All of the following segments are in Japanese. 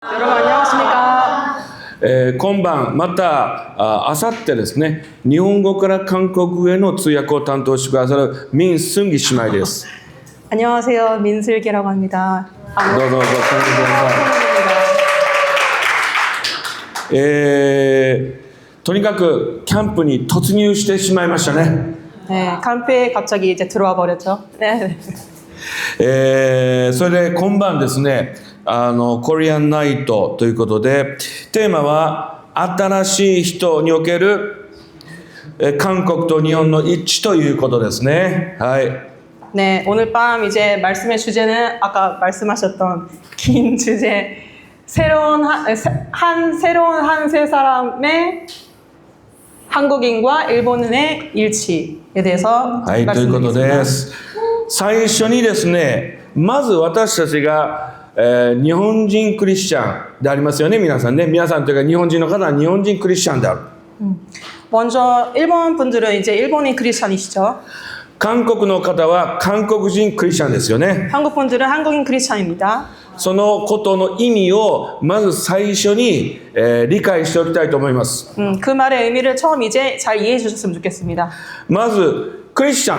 여러분 안녕하십니까? 今晩またあさってですね、日本語から韓国への通訳を担当してくださるミン・スンギ姉妹です。 안녕하세요. 민슬기라고 합니다. どうぞお参加ください。とにかくキャンプに突入してしまいましたね。 네, 캠프에 갑자기 이제 들어와 버렸죠. 네. それで今晩ですね、コリアンナイトということで、テーマは新しい人における韓国と日本の一致ということですね。はい。 네, 오늘 밤 이제 말씀의 주제는 아까 말씀하셨던 긴 주제 새로운 한 세 사람의 한국인과 일본인의 일치에 대해서 はい、ということで 말씀드리겠습니다. す。最初にですね、まず私たちが、日本人クリスチャンでありますよね、皆さんね。皆さんというか日本人の方は日本人クリスチャンである。 먼저 일본 분들은 이제 일본인 크리스찬이시죠. 韓国の方は韓国人クリスチャンですよね。 한국 분들은 한국인 크리스찬입니다. そのことの意味をまず最初に、理解しておきたいと思います。 그 말의 의미를 처음 이제 잘 이해해 주셨으면 좋겠습니다. まずクリスチャン。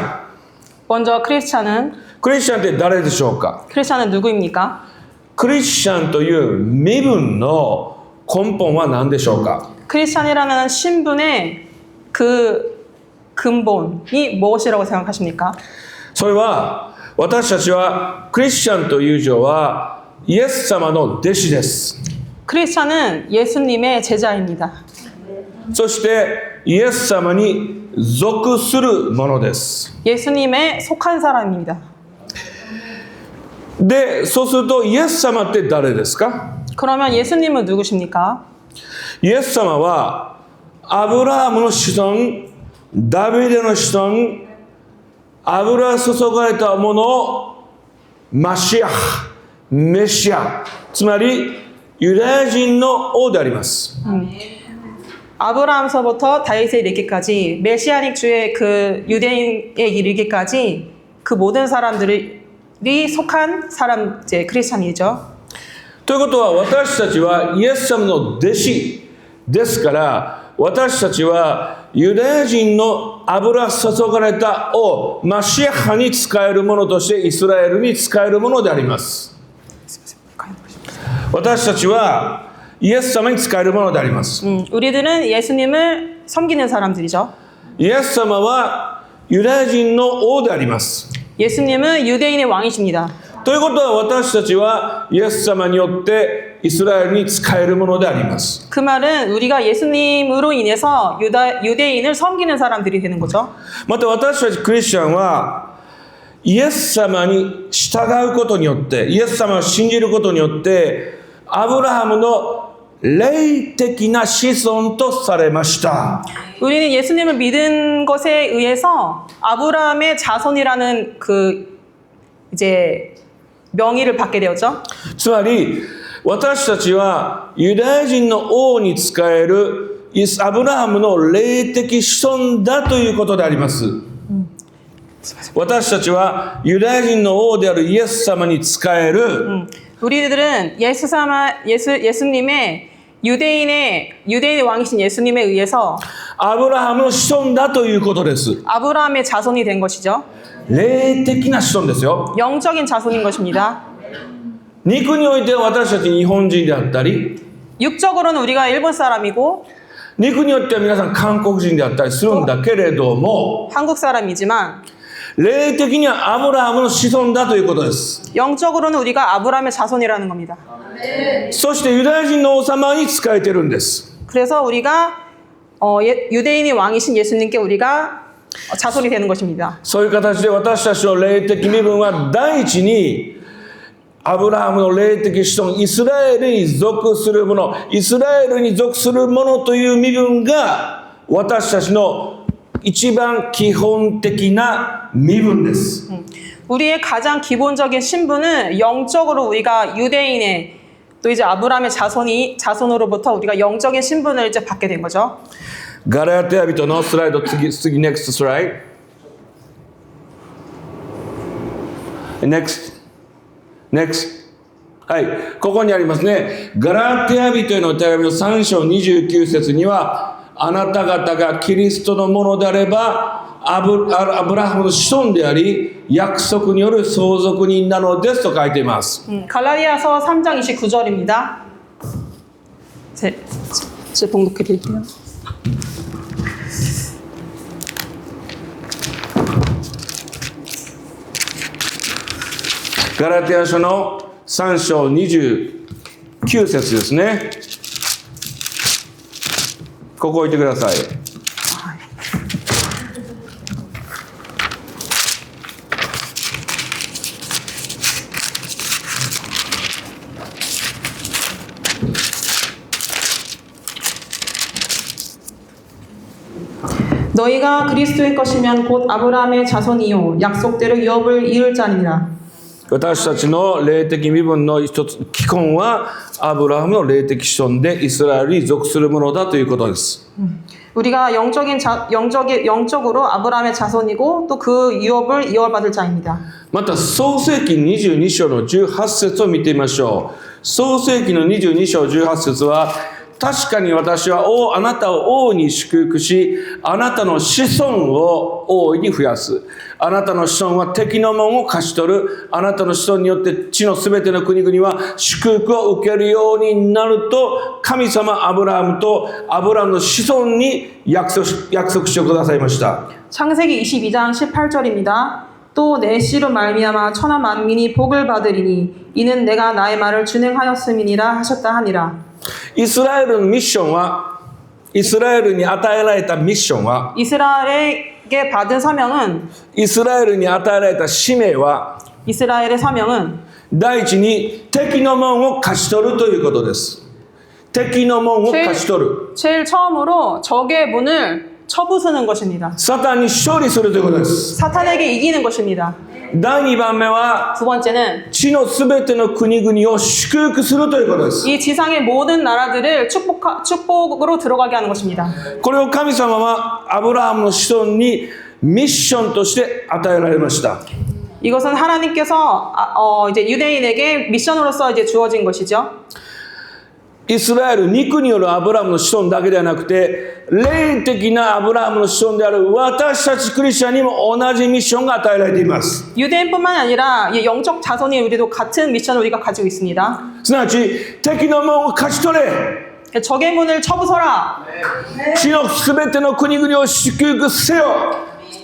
먼저 크리스찬은 クリスチャンって誰でしょうか。 크리스찬은 누구입니까? クリスチャンという身分の根本は何でしょうか。 크리스찬이라는 신분의 그 근본이 무엇이라고 생각하십니까? それは私たちはクリスチャンという以上はイエス様の弟子です。 크리스찬은 예수님의 제자입니다. そしてイエス様に属するものです。 예수님에 속한 사람입니다. で、そうするとイエス様って誰ですか。 그러면 예수님은 누구십니까? イエス様はアブラハムの子孫、ダビデの子孫、油注がれたものをマシア、メシア、つまりユダヤ人の王であります。 아브라함서부터 다윗에 이르기까지 메시아닉 주의 그 유대인에 이르기까지 그 모든 사람들이 속한 사람 이제 크리스찬이죠. ということは私たちはイエス様の弟子ですから、私たちはユダヤ人の油注がれた王マシアハに使えるものとしてイスラエルに使えるものであります。私たちはイエス様に使えるものであります。 우리들은 예수님을 섬기는 사람들이죠. イエス様はユダヤ人の王であります。 예수님은 유대인의 왕이십니다. ということは私たちはイエス様によってイスラエルに使えるものであります。 그 말은 우리가 예수님으로 인해서 유대인을 섬기는 사람들이 되는 거죠. また私たちクリスチャンはイエス様に従うことによって、イエス様を信じることによってアブラハムの霊的な子孫とされました。 우리는 예수님을 믿은 것에 의해서 아브라함의 자손이라는 그 이제 명의를 받게 되었죠. つまり私たちはユダヤ人の王に仕えるアブラハムの霊的子孫だということであります。私たちはユダヤ人の王であるイエス様に仕える 우리들은 예수님의 유대인의 왕이신 예수님에 의해서 アブラハムの子孫だということです。 아브라함의 자손이 된 것이죠. 霊的な子孫ですよ。 영적인 자손인 것입니다. 肉においては私たち日本人であったり、 육적으로는 우리가 일본 사람이고 肉によっては皆さん韓国人であったりするんだけれども、 한국 사람이지만 霊的にはアブラハムの子孫だということです。 영적으로는 우리가 아브라함의 자손이라는 겁니다. そしてユダヤ人の王様に仕えてるんです。 그래서 우리가 유대인의 왕이신 예수님께 우리가 자손이 되는 것입니다. そういう形で私たちの霊的身分は第一にアブラハムの霊的子孫、イスラエルに属するもの、イスラエルに属するものという身分が私たちの一番基本的な身分です。 우리의 가장 기본적인 신분은 영적으로 우리가 유대인의 또 이제 아브라함의 자손으로부터 우리가 영적인 신분을 이제 받게 된 거죠. ガラテヤ人のスライド次 next slide next はい、ここにありますね。ガラテヤ人への手紙の3章29節には、あなた方がキリストのものであれば、アブラハムの子孫であり、約束による相続人なのですと書いています。 갈라디아서 3장 29절입니다. 제가 봉독해 드릴게요. 갈라디아서の3章29節ですね。ここ置いてください。너희가 그리스도의 것이면 곧 아브라함의 자손이요 약속대로 유업을 이을 자니라. 私たちの霊的身分の一つ、基本はアブラハムの霊的子孫でイスラエルに属するものだということです。 우리가 영적으로 아브라함의 자손이고 또 그 유업을 이어받을 자입니다. また創世記22章の18節を見てみましょう。創世記の22章18節は、確かに私はあなたを大いに祝福し、あなたの子孫を大いに増やす。あなたの子孫は敵の門を勝ち取る。あなたの子孫によって地のすべての国々は祝福を受けるようになると、神様アブラハムとアブラハムの子孫に約束してくださいました。 창세기 22장 18절입니다. 또 내 씨로 말미암아 천하 만민이 복을 받으리니 이는 내가 나의 말을 준행하였음이니라 하셨다 하니라. イスラエルのミッションは、イスラエルに与えられたミッションは、 이스라엘에게 받은 사명은 イスラエルに与えられた使命は、 이스라엘의 사명은 第一に敵の門を勝ち取るということです。敵の門を勝ち取る。 제일 처음으로 적의 문을 쳐부수는 것입니다. サタンに勝利するということです。 사탄에게 이기는 것입니다. 第2番目は 두 번째는 地のすべての国々を祝福するということです。 이 지상의 모든 나라들을 축복으로 들어가게 하는 것입니다. これを神様はアブラハムの子孫にミッションとして与えられました。 이것은 하나님께서 이제 유대인에게 미션으로서 이제 주어진 것이죠. イスラエル、肉によるアブラハムの子孫だけではなくて、霊的なアブラハムの子孫である私たちクリスチャンにも同じミッションが与えられています。 유대인뿐만 아니라 이 영적 자손인 우리도 같은 미션을 우리가 가지고 있습니다. すなわち、敵の門を勝ち取れ。 적의 문을 쳐부숴라. 地のすべての国々を祝福せよ。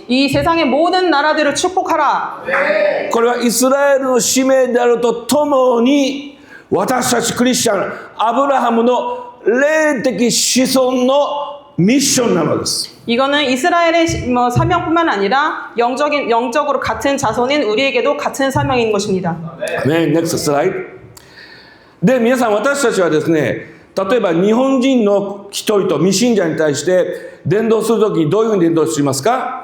이 세상의 모든 나라들을 축복하라. これはイスラエルの使命であるとともに、私たちクリスチャン、アブラハムの霊的子孫のミッションなのです。 이거는 이스라엘의 사명뿐만 아니라 영적으로 같은 자손인 우리에게도 같은 사명인 것입니다. ね、NEXT スライド。で、皆さん、私たちはですね、例えば日本人の一人と未信者に対して伝道するときにどういうふうに伝道しますか？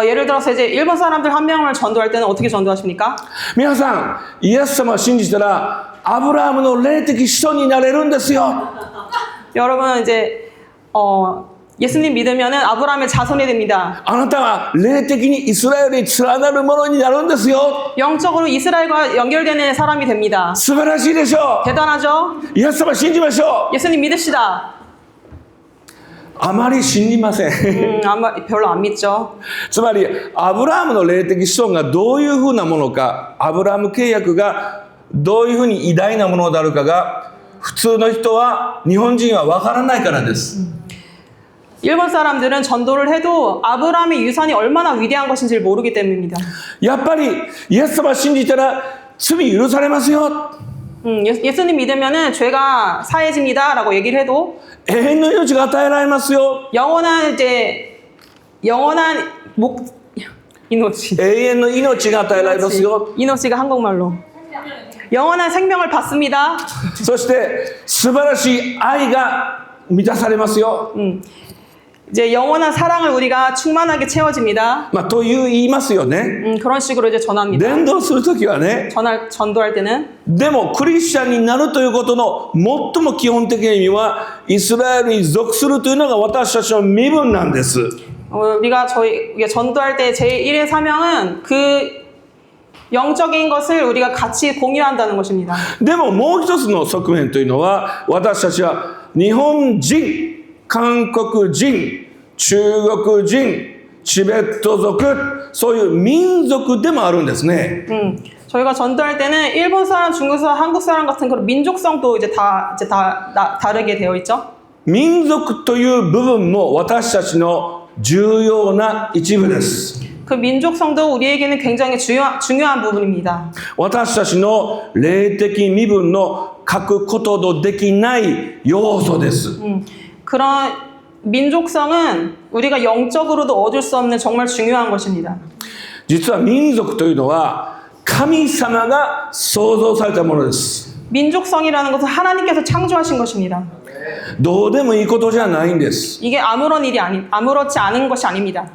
예를 들어서 이제 일본 사람들 한 명을 전도할 때는 어떻게 전도하십니까? 皆さん、イエス様を信じたらアブラハムの霊的子孫になれるんですよ。 여러분 이제 예수님 믿으면은 아브라함의 자손이 됩니다. あなたは霊的にイスラエルに連なるものになるんですよ。 영적으로 이스라엘과 연결되는 사람이 됩니다. 素晴らしいでしょ 대단하죠? う。イエス様信じましょう。 예수님 믿읍시다. あまり信じません。 아마 별로 안 믿죠. つまりアブラハムの霊的子孫がどういうふうなものか、アブラハム契約がどういうふうに偉大なものであるかが普通の人は、日本人は分からないからです。 일본 사람들은 전도를 해도 아브라함의 유산이 얼마나 위대한 것인지를 모르기 때문입니다. やっぱりイエス様を信じたら罪許されますよ。 예수님 믿으면은 죄가 사해집니다라고 얘기를 해도 永遠の命が与えられますよ。 영원한 이노치 永遠の命が与えられますよ。 이노치가 한국말로 영원한 생명을 받습니다. そして素晴らしい愛が満たされますよ。 이제 영원한 사랑을 우리가 충만하게 채워집니다. と言いますよね。 그런 식으로 이제 전합니다. 伝道するときはね。 전도할 때는 でもクリスチャンになるということの最も基本的な意味は、イスラエルに属するというのが私たちの身分なんです。 우리가 전도할 때 제1의 사명은 그 영적인 것을 우리가 같이 공유한다는 것입니다. でももう一つの側面というのは、私たちは日本人、韓国人、中国人、チベット族、そういう民族でもあるんですね。 저희가 전도할 때는 일본 사람, 중국 사람, 한국 사람 같은 그런 민족성도 이제 다 다르게 되어 있죠. 民族という部分も私たちの重要な一部です。 그 민족성도 우리에게는 굉장히 중요한 부분입니다. 私たちの霊的身分の欠くことのできない要素です。 그런 민족성은 우리가 영적으로도 얻을 수 없는 정말 중요한 것입니다. 実は民族というのは神様が創造されたものです。 민족성이라는 것은 하나님께서 창조하신 것입니다. どうでもいいことじゃないんです。 이게 아무렇지 않은 것이 아닙니다.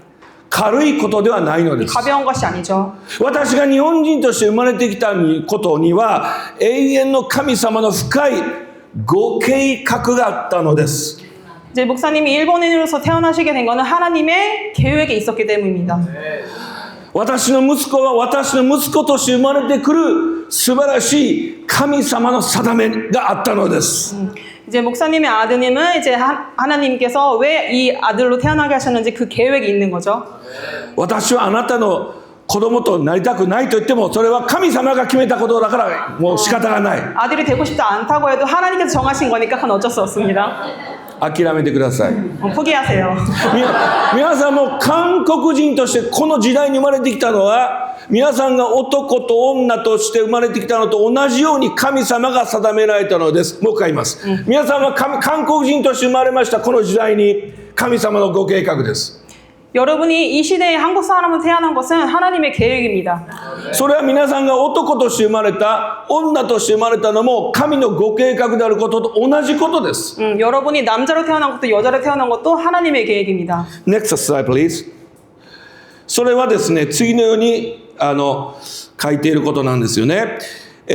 軽いことではないのです。 가벼운 것이 아니죠. 私が日本人として生まれてきたことには永遠の神様の深いご計画があったのです。 이제 목사님이 일본인으로서 태어나시게 된 것은 하나님의 계획에 있었기 때문입니다. 私の息子は私の息子として生まれてくる素晴らしい神様の定めがあったのです。 이제 목사님의 아드님은 이제 하나님께서 왜 이 아들로 태어나게 하셨는지 그 계획이 있는 거죠. 私はあなたの子供となりたくないと言ってもそれは神様が決めたことだからもう仕方がない。 아들이 되고 싶지 않다고 해도 하나님께서 정하신 거니까 그건 어쩔 수 없습니다. 諦めてください。 포기하세요. 皆さんも韓国人としてこの時代に生まれてきたのは皆さんが男と女として生まれてきたのと同じように神様が定められたのです。もう一回言います。皆さんは韓国人として生まれましたこの時代に神様のご計画です。 여러분이 이 시대에 한국 사람으로 태어난 것은 하나님의 계획입니다. それは皆さんが男として生まれた女として生まれたのも神のご計画であることと同じことです。 여러분이 남자로 태어난 것도 여자로 태어난 것도 하나님의 계획입니다. Next slide, please. それはですね、次のように書いていることなんですよね。御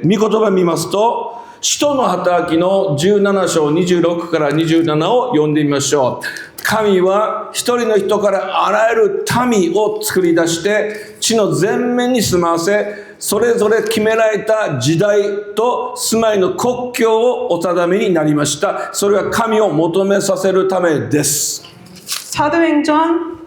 言葉見ますと、使徒の働きの17章26から27を読んでみましょう。神は一人の人からあらゆる民を作り出して地の全面に住まわせ、それぞれ決められた時代と住まいの国境をお定めになりました。それは神を求めさせるためです。 사도행전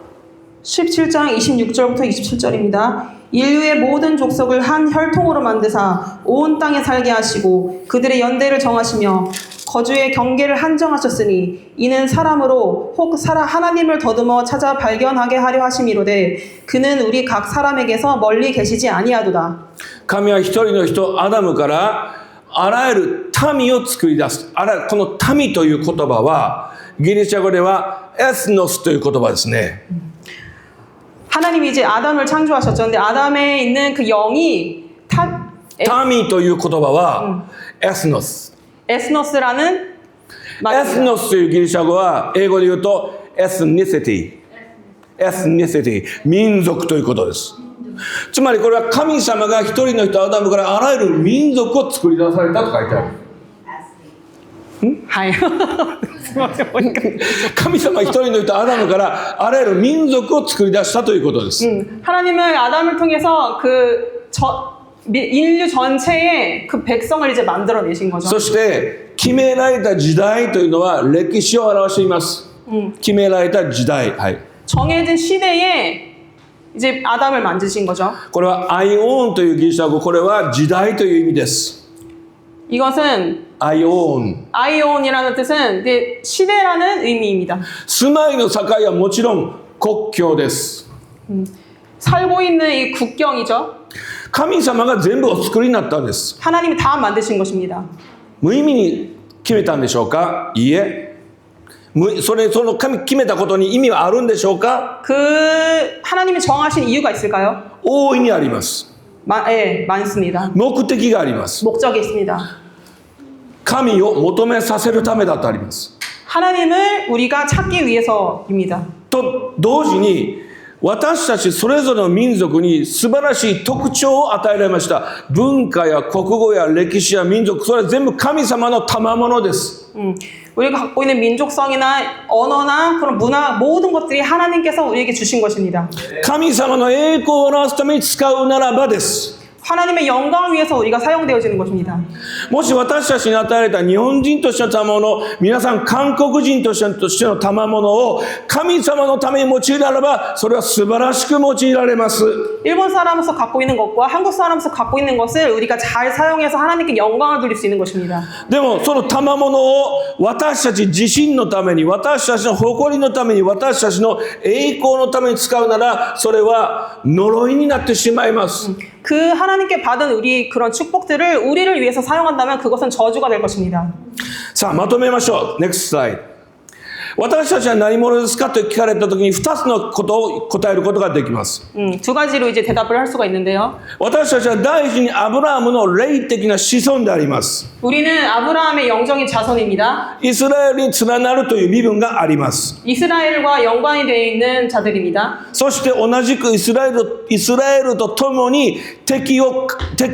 17장 26절부터 27절입니다. 인류의 모든 족속을 한 혈통으로 만드사 온 땅에 살게 하시고 그들의 연대를 정하시며 거주의 경계를 한정하셨으니 이는 사람으로 혹 하나님을 더듬어 찾아 발견하게 하려 하심이로되 그는 우리 각 사람에게서 멀리 계시지 아니하도다. 神は一人の人アダムからあらゆる民を作り出す。この民という言葉はギリシャ語ではエスノスという言葉ですね。 하나님이 이제 아담을 창조하셨죠. 근데 아담에 있는 그 영이民という言葉はエスノス。 에스노스라는 エスノスというギリシャ語は英語で言うとエスニシティ。エスニシティ。民族ということです。つまりこれは神様が一人の人アダムからあらゆる民族を作り出されたと書いてある。 하요. 神様一人の人アダムからあらゆる民族を作り出したということです。 하나님은 아담을 통해서 인류 전체의 그 백성을 이제 만들어내신 거죠. そして決められた時代というのは歴史を表しています。決められた時代。はい。 정해진 시대에 이제 아담을 만드신 거죠. これはアイオンというギリシャ語、これは時代という意味です。 이것은 아이온이라는 뜻은 시대라는 의미입니다. 住まいの境はもちろん国境です。 살고 있는 이 국경이죠. 神様が全部お作りになったんです。 하나님이 다 만드신 것입니다. 無意味に決めたんでしょうか？いいえ。その神決めたことに意味はあるんでしょうか？ 그 하나님이 정하신 이유가 있을까요? 大いにあります。 예, 많습니다. 目的があります。 목적이 있습니다. 神を求めさせるためだとあります。 하나님을 우리가 찾기 위해서입니다. と同時に私たちそれぞれの民族に素晴らしい特徴を与えられました。文化や国語や歴史や民族、それは全部神様の賜物です。 우리가 갖고 있는 민족성이나 언어나 그런 문화 모든 것들이 하나님께서 우리에게 주신 것입니다. 神様の栄光を表すために使うならばです。 하나님의 영광을 위해서 우리가 사용되어지는 것입니다. もし私たちに与えられた日本人としての賜物、皆さん韓国人としての賜物を神様のために用いるならば、それは素晴らしく用いられます。 일본 사람으로서 갖고 있는 것과 한국 사람으로서 갖고 있는 것을 우리가 잘 사용해서 하나님께 영광을 돌릴 수 있는 것입니다. でもその賜物を私たち自身のために、私たちの誇りのために、私たちの栄光のために使うなら、それは呪いになってしまいます。 그 하나님께 받은 우리 그런 축복들을 우리를 위해서 사용한다면 그것은 저주가 될 것입니다. さあ、まとめましょう。NEXT slide。私たちは何者ですかと聞かれたときに2つのことを答えることができます。 두 가지로 이제 대답을 할 수가 있는데요. 私たちは第一にアブラハムの霊的な子孫であります。 우리는 아브라함의 영적인 자손입니다. イスラエルに連なるという身分があります。 이스라엘과 연관이 되어 있는 자들입니다. そして同じくイスラエルと共に敵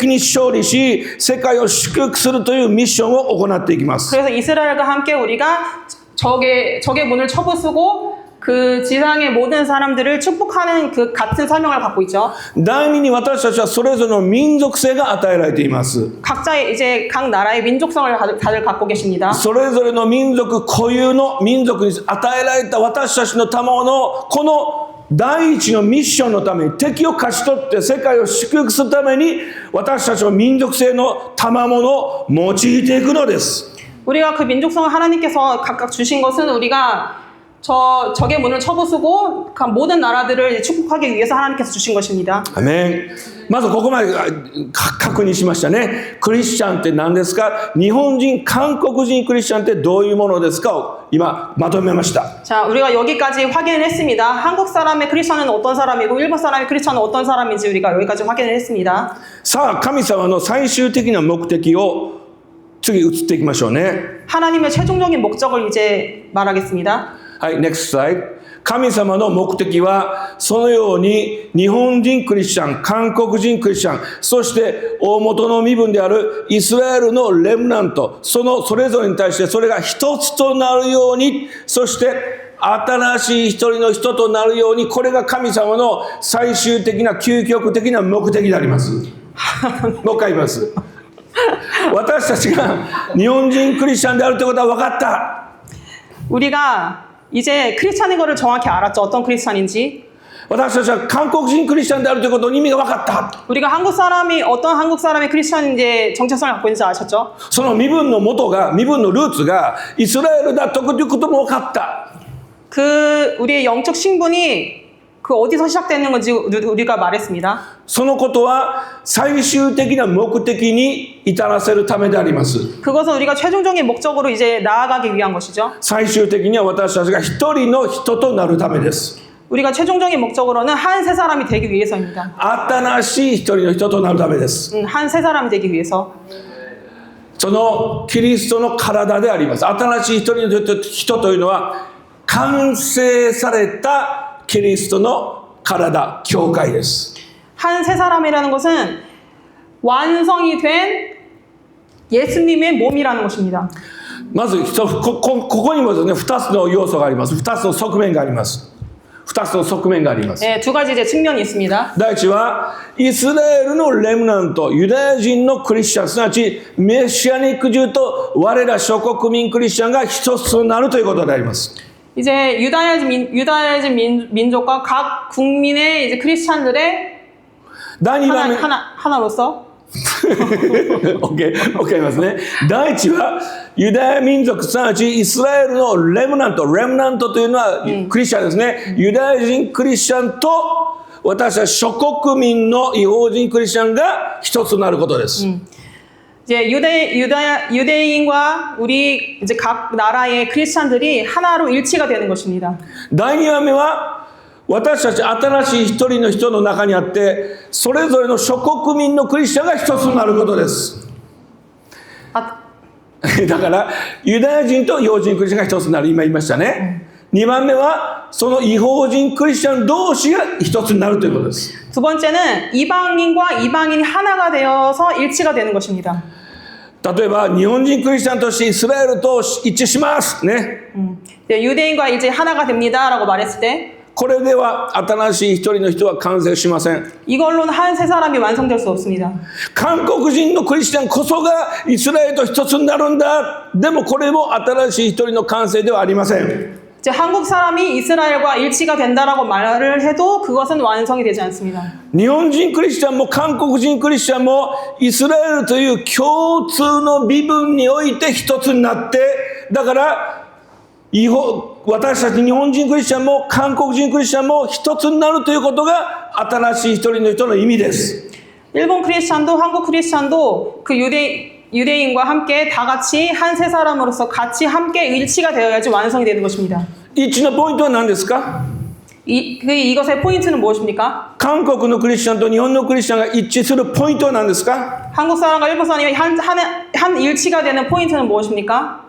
に勝利し、世界を祝福するというミッションを行っていきます。 그래서 이스라엘과 함께 우리가 적의 문을 쳐부수고 그 지상의 모든 사람들을 축복하는 그 같은 사명을 갖고 있죠. 第二に私たちはそれぞれの民族性が与えられています。 각자의 이제 각 나라의 민족성을 다들 갖고 계십니다. それぞれの民族固有の民族に与えられた私たちの賜のこの第一のミッションのために敵を勝ち取って世界を祝福するために私たちの民族性の賜物を用いていくのです。 우리가 그 민족성을 하나님께서 각각 주신 것은 우리가 적의 문을 쳐부수고 모든 나라들을 축복하기 위해서 하나님께서 주신 것입니다. アメン。まずここまで確認しましたね。クリスチャンって何ですか？日本人、韓国人クリスチャンってどういうものですかを今まとめました。 자, 우리가 여기까지 확인을 했습니다. 한국 사람의 크리스천은 어떤 사람이고 일본 사람의 크리스천은 어떤 사람인지 우리가 여기까지 확인을 했습니다. さあ、神様の最終的な目的を次移っていきましょうね。 하나님의 최종적인 목적을 이제 말하겠습니다. はい、NEXT slide。神様の目的はそのように日本人クリスチャン、韓国人クリスチャン、そして大元の身分であるイスラエルのレムナント、それぞれに対してそれが一つとなるように、そして新しい一人の人となるように、これが神様の最終的な究極的な目的であります。もう一回言います。私たちが日本人クリスチャンであるということは分かった。 우리가 이제 크리스찬인 거를 정확히 알았죠. 어떤 크리스찬인지. 私たちは韓国人クリスチャンであるということの意味が分かった。 우리가 어떤 한국 사람이 크리스찬인지 정체성을 갖고 있는지 아셨죠? その身分の元が、身分のルーツがイスラエルだということも分かった。 우리의 영적 신분이 그 어디서 시작되는 건지 우리가 말했습니다. そのことは最終的な目的に至らせるためであります。 그것은 우리가 최종적인 목적으로 이제 나아가기 위한 것이죠. 最終的には私たちが一人の人となるためです。 우리가 최종적인 목적으로는 한 세 사람이 되기 위해서입니다. 新しい一人の人となるためです。 한 세 사람이 되기 위해서. そのキリストの体であります。新しい一人の人というのは完成されたキリストの体、教会です。 한 세 사람이라는 것은 완성이 된 예수님의 몸이라는 것입니다. まずここにもですね、2つの要素があります。2つの側面があります。2つの側面があります。 네, 두 가지 이제 측면이 있습니다. 第一はイスラエルのレムナント、ユダヤ人のクリスチャン、すなわちメシアニックJewと我ら諸国民クリスチャンが一つとなるということであります。 이제 유다야진 민족과 각 국민의 이제 크리스찬들의 하나로서 OK ますね。第一はユダヤ民族、すなわちイスラエルのレムナントというのはクリスチャンですね。ユダヤ人クリスチャンと私は諸国民の異邦人クリスチャンが一つとなることです。 이제 유대인과 우리 이제 각 나라의 크리스찬들이 하나로 일치가 되는 것입니다. 第2番目は私たち新しい一人の人の中にあってそれぞれの諸国民のクリスチャンが一つになることです。だからユダヤ人と異邦人クリスチャンが一つになる、今言いましたね。2番目はその異邦人クリスチャン同士が一つになるということです。 두 번째는 이방인과 이방인이 하나가 되어서 일치가 되는 것입니다. 例えば日本人クリスチャンとしてイスラエルと一致しますね。 유대인과 이제 하나가 됩니다라고 말했을 때 これでは新しい一人の人は完成しません。 이걸로는 한 세 사람이 완성될 수 없습니다. 韓国人のクリスチャンこそがイスラエルと一つになるんだ。でもこれも新しい一人の完成ではありません。 이제 한국 사람이 이스라엘과 일치가 된다라고 말을 해도 그것은 완성이 되지 않습니다. 日本人クリスチャンも韓国人クリスチャンもイスラエルという共通の身分において一つになって、だから私たち日本人クリスチャンも韓国人クリスチャンも一つになるということが新しい一人の人の意味です。 일본 크리스찬도 한국 크리스찬도 그 유대인과 함께 다 같이 한 세 사람으로서 같이 함께 일치가 되어야지 완성이 되는 것입니다. 一致のポイントは何ですか？ 이것의 포인트는 무엇입니까? 韓国のクリスチャンと日本のクリスチャンが一致するポイントは何ですか？ 한국 사람과 일본 사람이 한 일치가 되는 포인트는 무엇입니까?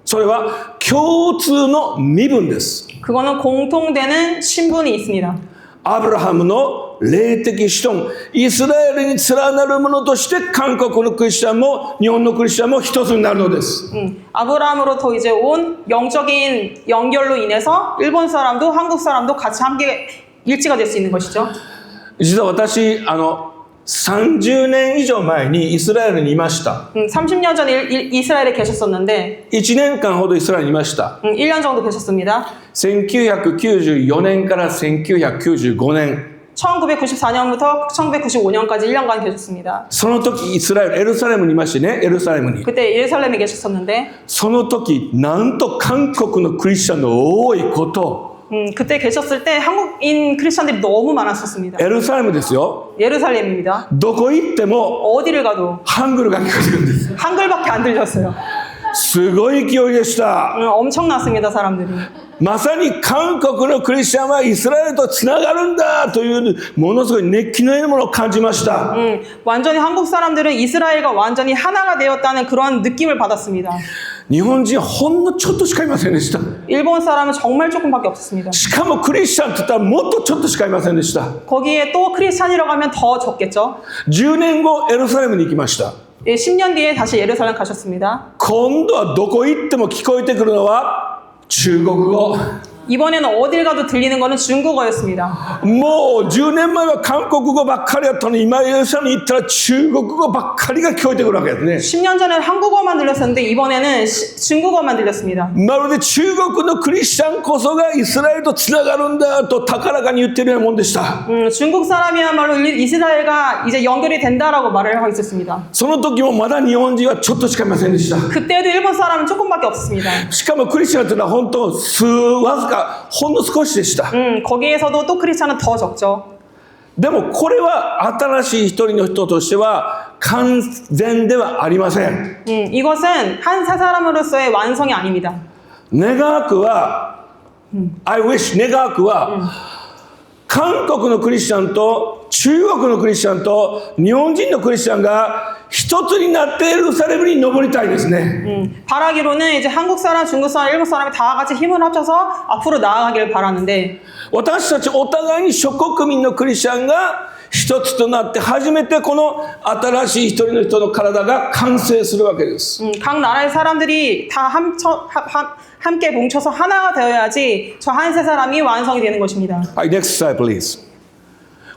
それは共通の身分です。 그거는 공통되는 신분이 있습니다. アブラハムの霊的子孫、イスラエルに連なるものとして韓国のクリスチャンも日本のクリスチャンも一つになるのです。 아브라함으로부터 이제 온 영적인 연결로 인해서 일본 사람도 한국 사람도 같이 함께 일치가 될 수 있는 것이죠. 実は私30年以上前にイスラエルにいました。 30년 전에 이스라엘에 계셨었는데 1年間ほどイスラエルにいました。 1년 정도 계셨습니다. 1994年から1995年 1994년부터 1995년까지 1년간 계셨습니다. その時イスラエルエルサレムにいましてね、エルサレムに 그때 예루살렘에 계셨었는데 その時なんと韓国のクリスチャンの多いこと、 그때 계셨을 때 한국인 크리스천들이 너무 많았었습니다. エルサレムですよ。 예루살렘입니다. どこ行っても 어디를 가도 ハングルが聞こえてるんです。 한글밖에 안 들렸어요. すごい勢いでした。 엄청났습니다, 사람들이. まさに韓国のクリスチャンはイスラエルとつながるんだというものすごい熱気のようなものを感じました。 완전히 한국 사람들은 이스라엘과 완전히 하나가 되었다는 그런 느낌을 받았습니다. 日本人ほんのちょっとしかいませんでした。 일본 사람은 정말 조금밖에 없었습니다. しかもクリスチャンって言ったらもっとちょっとしかいませんでした。 거기에 또 크리스찬이라고 하면 더 적겠죠. 10年後エルサレムに行きました。 10년 뒤에 다시 예루살렘 가셨습니다. 今度はどこ行っても聞こえてくるのは中国語。 이번에는 어딜 가도 들리는 거는 중국어였습니다. もう10年前は韓国語ばっかりやったのに今エルサレムに行ったら中国語ばっかりが聞こえてくるわけですね。 10년 전에는 한국어만 들렸었는데 이번에는 중국어만 들렸습니다. まるで中国のクリスチャンこそがイスラエルとつながるんだと高らかに言ってるようなもんでした。 중국 사람이야말로 이스라엘과 이제 연결이 된다라고 말을 하고 있었습니다. その時もまだ日本人はちょっとしかいませんでした。 그때도 일본 사람은 조금밖에 없었습니다. しかもクリスチャンというのは本当わずかほんの少しでした。 거기에서도 또 크리스찬은 더 적죠. でもこれは新しい一人の人としては完全ではありません。 이것은 한 사람으로서의 완성이 아닙니다. 願わくは、I wish 願わくは、韓国のクリスチャンと中国のクリスチャンと日本人のクリスチャンが一つになってエルサレムに登りたいですね。 바라기로는 이제 한국 사람, 중국 사람, 일본 사람이 다 같이 힘을 합쳐서 앞으로 나아가길 바라는데 私たちお互いに諸国民のクリスチャンが一つとなって初めてこの新しい一人の人の体が完成するわけです。 각 나라의 사람들이 다 함께 뭉쳐서 하나가 되어야지 저 한 세 사람이 완성이 되는 것입니다.はい、next slide please。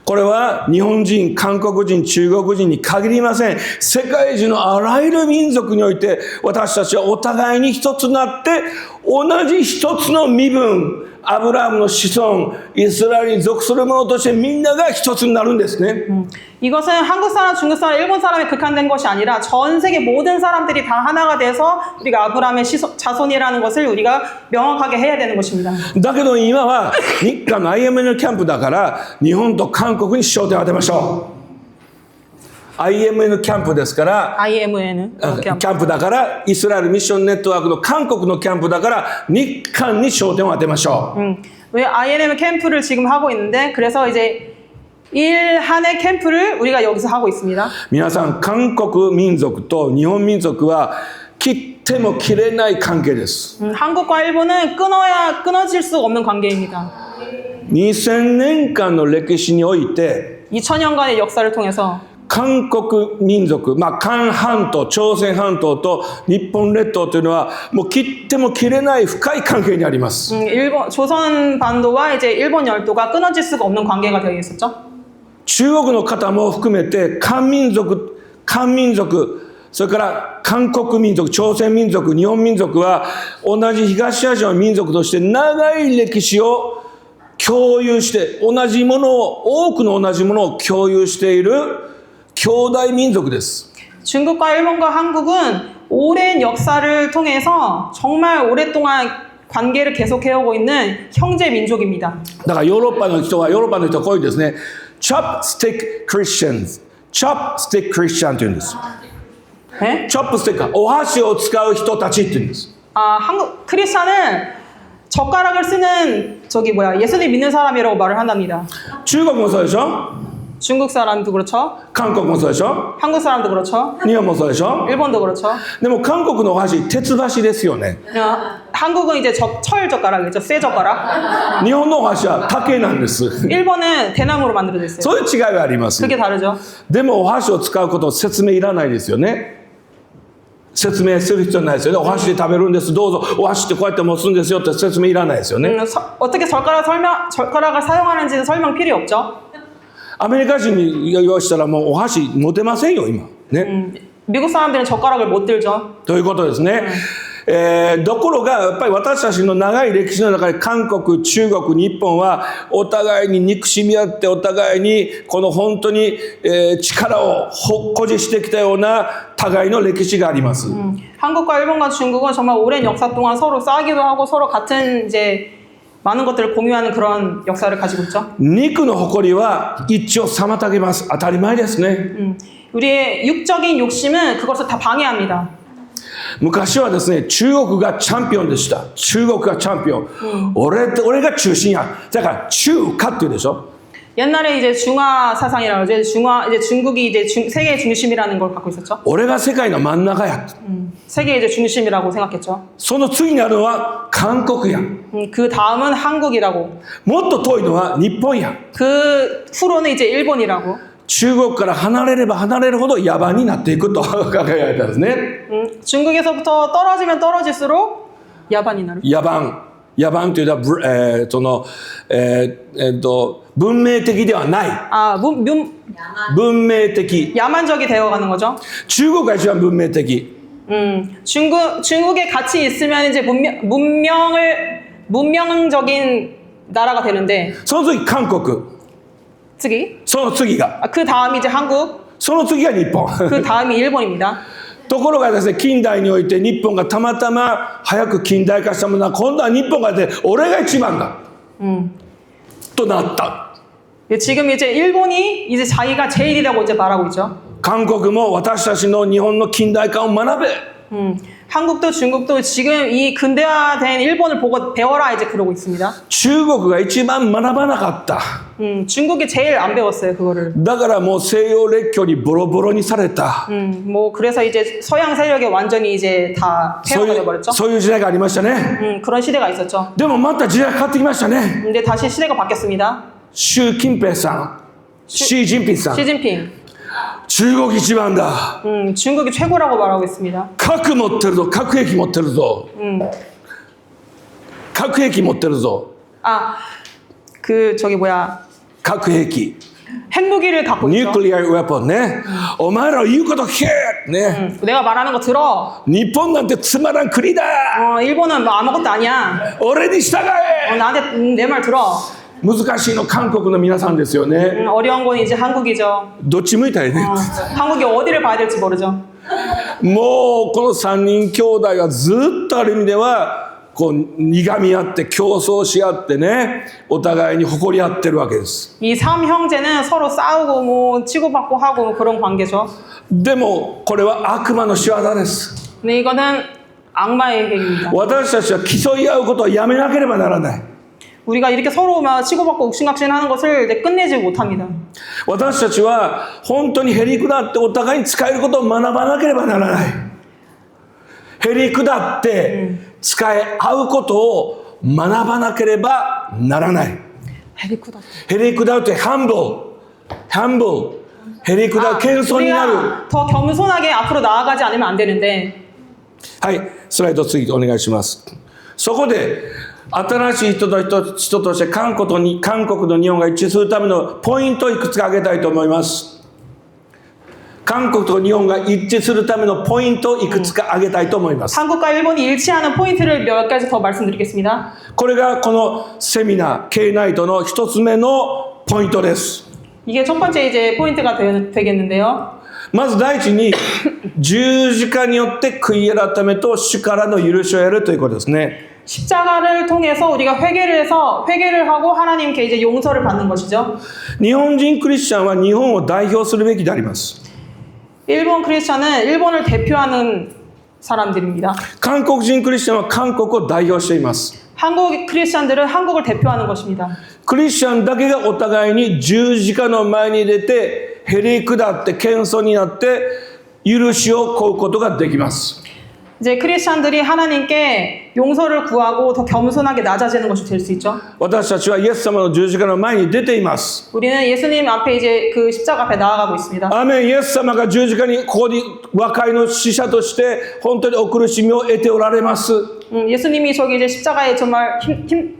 これは日本人、韓国人、中国人に限りません。世界中のあらゆる民族において私たちはお互いに一つになって同じ一つの身分、アブラハムの子孫、イスラエルに属する者としてみんなが一つになるんですね。 이것은 한국 사람, 중국 사람, 일본 사람에 극한된 것이 아니라 전 세계 모든 사람들이 다 하나가 돼서 우리가 아브라함의 자손이라는 것을 우리가 명확하게 해야 되는 것입니다. だけど今は日韓の IMN キャンプだから日本と韓国に焦点を当てましょう。IMN キャンプですから、 IMN キャンプだからイスラエルミッションネットワークの韓国のキャンプだから日韓に焦点を当てましょう。 왜 INM 캠프를 지금 하고 있는데 그래서 이제 일한의 캠프를 우리가 여기서 하고 있습니다. 皆さん韓国民族と日本民族は切っても切れない関係です。 한국과 일본은 끊어질 수 없는 관계입니다. 2000年間の歴史において 2000년간의 역사를 통해서 韓国民族、韓半島、朝鮮半島と日本列島というのはもう切っても切れない深い関係にあります。 조선 반도와 이제 일본 열도가 끊어질 수가 없는 관계가 되어 있었죠. 中国の方も含めて韓民族、それから韓国民族、朝鮮民族、日本民族は同じ東アジアの民族として長い歴史を共有して、多くの同じものを共有している兄弟民族です。 중국과 일본과 한국은 오랜 역사를 통해서 정말 오랫동안 관계를 계속해오고 있는 형제 민족입니다. だからヨーロッパの人はこういうですね、chopstick Christians、chopstick Christian というんです。 네? チョップスティック、お箸を使う人たちって言うんです。 한국 크리스찬은 젓가락을 쓰는 예수님 믿는 사람이라고 말을 한답니다. 中国もそうでしょ、 중국 사람도 그렇죠. 韓国もそうでしょ、 한국 사람도 그렇죠. 日本もそうでしょ。 일본도 그렇죠. でも韓国のお箸、鉄箸ですよね。 한국은 이제 철 젓가락이죠. 쇠 젓가락. 日本のお箸は竹なんです。 일본은 대나무로 만들어져 있어요. そういう違いがあります。 그게 다르죠. でもお箸を使うこと説明いらないですよね。説明する必要ないですよね。お箸で食べるんです。どうぞお箸ってこうやって持つんですよって説明いらないですよね。 어떻게 젓가락을 사용하는지는 설명 필요 없죠. アメリカ人に言わしたらもうお箸持てませんよ今ね。 미국 사람들은 젓가락을 못 들죠. ということですね。ところがやっぱり私たちの長い歴史の中で韓国、中国、日本はお互いに憎しみ合ってお互いにこの本当に力を誇示してきたような互いの歴史があります。 한국과 일본과 중국은 정말 오랜 역사 동안 서로 싸기도 하고 서로 같은 이제 많은 것들을 공유하는 그런 역사를 가지고 있죠. 肉の誇りは一応妨げます。当たり前ですね。 우리의 육적인 욕심은 그것을 다 방해합니다. 昔はですね、中国がチャンピオンでした。中国がチャンピオン。俺が中心や。だから中華って言うでしょ。 옛날에 이제 중화 사상이라고 이제 중국이 이제 세계의 중심이라는 걸 갖고 있었죠. 俺が世界の真ん中や。 세계의 이제 중심이라고 생각했죠. その次にあるのは韓国や。 그 다음은 한국이라고. もっと遠いのは日本や。 그 후로는 이제 일본이라고. 中国から離れれば離れるほど野蛮になっていくと考えられたんですね。 중국에서부터 떨어지면 떨어질수록 야반이 나를. 野蛮というのは、文明的ではない。 文明的。 야만적이 되어가는 거죠. 中国が一番文明的。 중국에 같이 있으면 이제 문명적인 나라가 되는데. その次韓国。 その次が。 그 다음이 이제 한국. その次が日本。 그 다음이 일본입니다. ところがですね、近代において日本がたまたま早く近代化したものは今度は日本がね、俺が一番だ。となった。 지금 이제 일본이 이제 자기가 제일이라고 이제 말하고 있죠. 韓国も私たちの日本の近代化を学べ。 한국도 중국도 지금 이 근대화된 일본을 보고 배워라 이제 그러고 있습니다. 中国が一番学ばなかった。 중국이 제일 안 배웠어요 그거를. だからもう西洋列強にボロボロにされた。 뭐 그래서 이제 서양 세력에 완전히 이제 다 폐허가 돼버렸죠. そういう時代がありましたね。 그런 시대가 있었죠. でもまた時代変わってきましたね。 근데 다시 시대가 바뀌었습니다. 習近平さん、シジンピンさん、 시진핑. 中国一番だ。 중국이 최고라고 말하고 있습니다. 核持ってるぞ、核兵器持ってるぞ。核兵器持ってるぞ。 그 저기 뭐야. 核兵器。 핵무기를 갖고 있죠. Nuclear weaponね。お前ら言うこと聞けね。 내가 말하는 거 들어. 日本なんてつまらん国だ。 일본은 뭐 아무것도 아니야. 俺に従え。 나한테 내 말 들어. 難しいの韓国の皆さんですよね。 어려운 건 이제 한국이죠. どっち向いたらいいね。 한국이 어디를 봐야 될지 모르죠. もうこの3人兄弟がずっとある意味ではこう苦み合って競争し合ってね、お互いに誇り合ってるわけです。 이 3형제는 서로 싸우고 뭐 치고받고 하고 뭐 그런 관계죠. でもこれは悪魔の仕業です。 근데 이거는 악마의 행위입니다. 私たちは競い合うことをやめなければならない。 우리가 이렇게 서로 막 치고받고 옥신각신하는 것을 끝내지 못합니다. 私たちは本当にへりくだってお互いに使えることを学ばなければならない。へりくだって使い合うことを学ばなければならない。へりくだってhumble へりくだ謙遜になる。 우리가 더 겸손하게 앞으로 나아가지 않으면 안 되는데 はい、スライド次お願いします。そこで、新しい人として韓国の日本が一致するためのポイントをいくつか挙げたいと思います。韓国と日本が一致するためのポイントをいくつか挙げたいと思います。 한국과 일본이 일치하는 포인트를 몇 가지 더 말씀드리겠습니다. これがこのセミナー Kナイトの一つ目のポイントです。 이게 첫 번째 이제 포인트가 되겠는데요. まず第一に十字架によって悔い改めと主からの許しを得るということですね。 십자가를 통해서 우리가 회개를 하고 하나님께 이제 용서를 받는 것이죠. 日本人クリスチャンは日本を代表するべきであります。 일본 크리스천은 일본을 대표하는 사람들입니다. 韓国人クリスチャンは韓国を代表しています。 한국 크리스천들은 한국을 대표하는 것입니다. クリスチャンだけがお互いに十字架の前に出てへり下って謙遜になって許しを請うことができます。 이제 크리스천들이 하나님께 용서를 구하고 더 겸손하게 낮아지는 것이 될 수 있죠. 私たちはイエス様の十字架の前に出ています。 우리는 예수님 앞에 이제 그 십자가 앞에 나아가고 있습니다. アーメン。イエス様が十字架にここに和解の使者として本当にお苦しみを得ておられます。 예수님이 저기 이제 십자가에 정말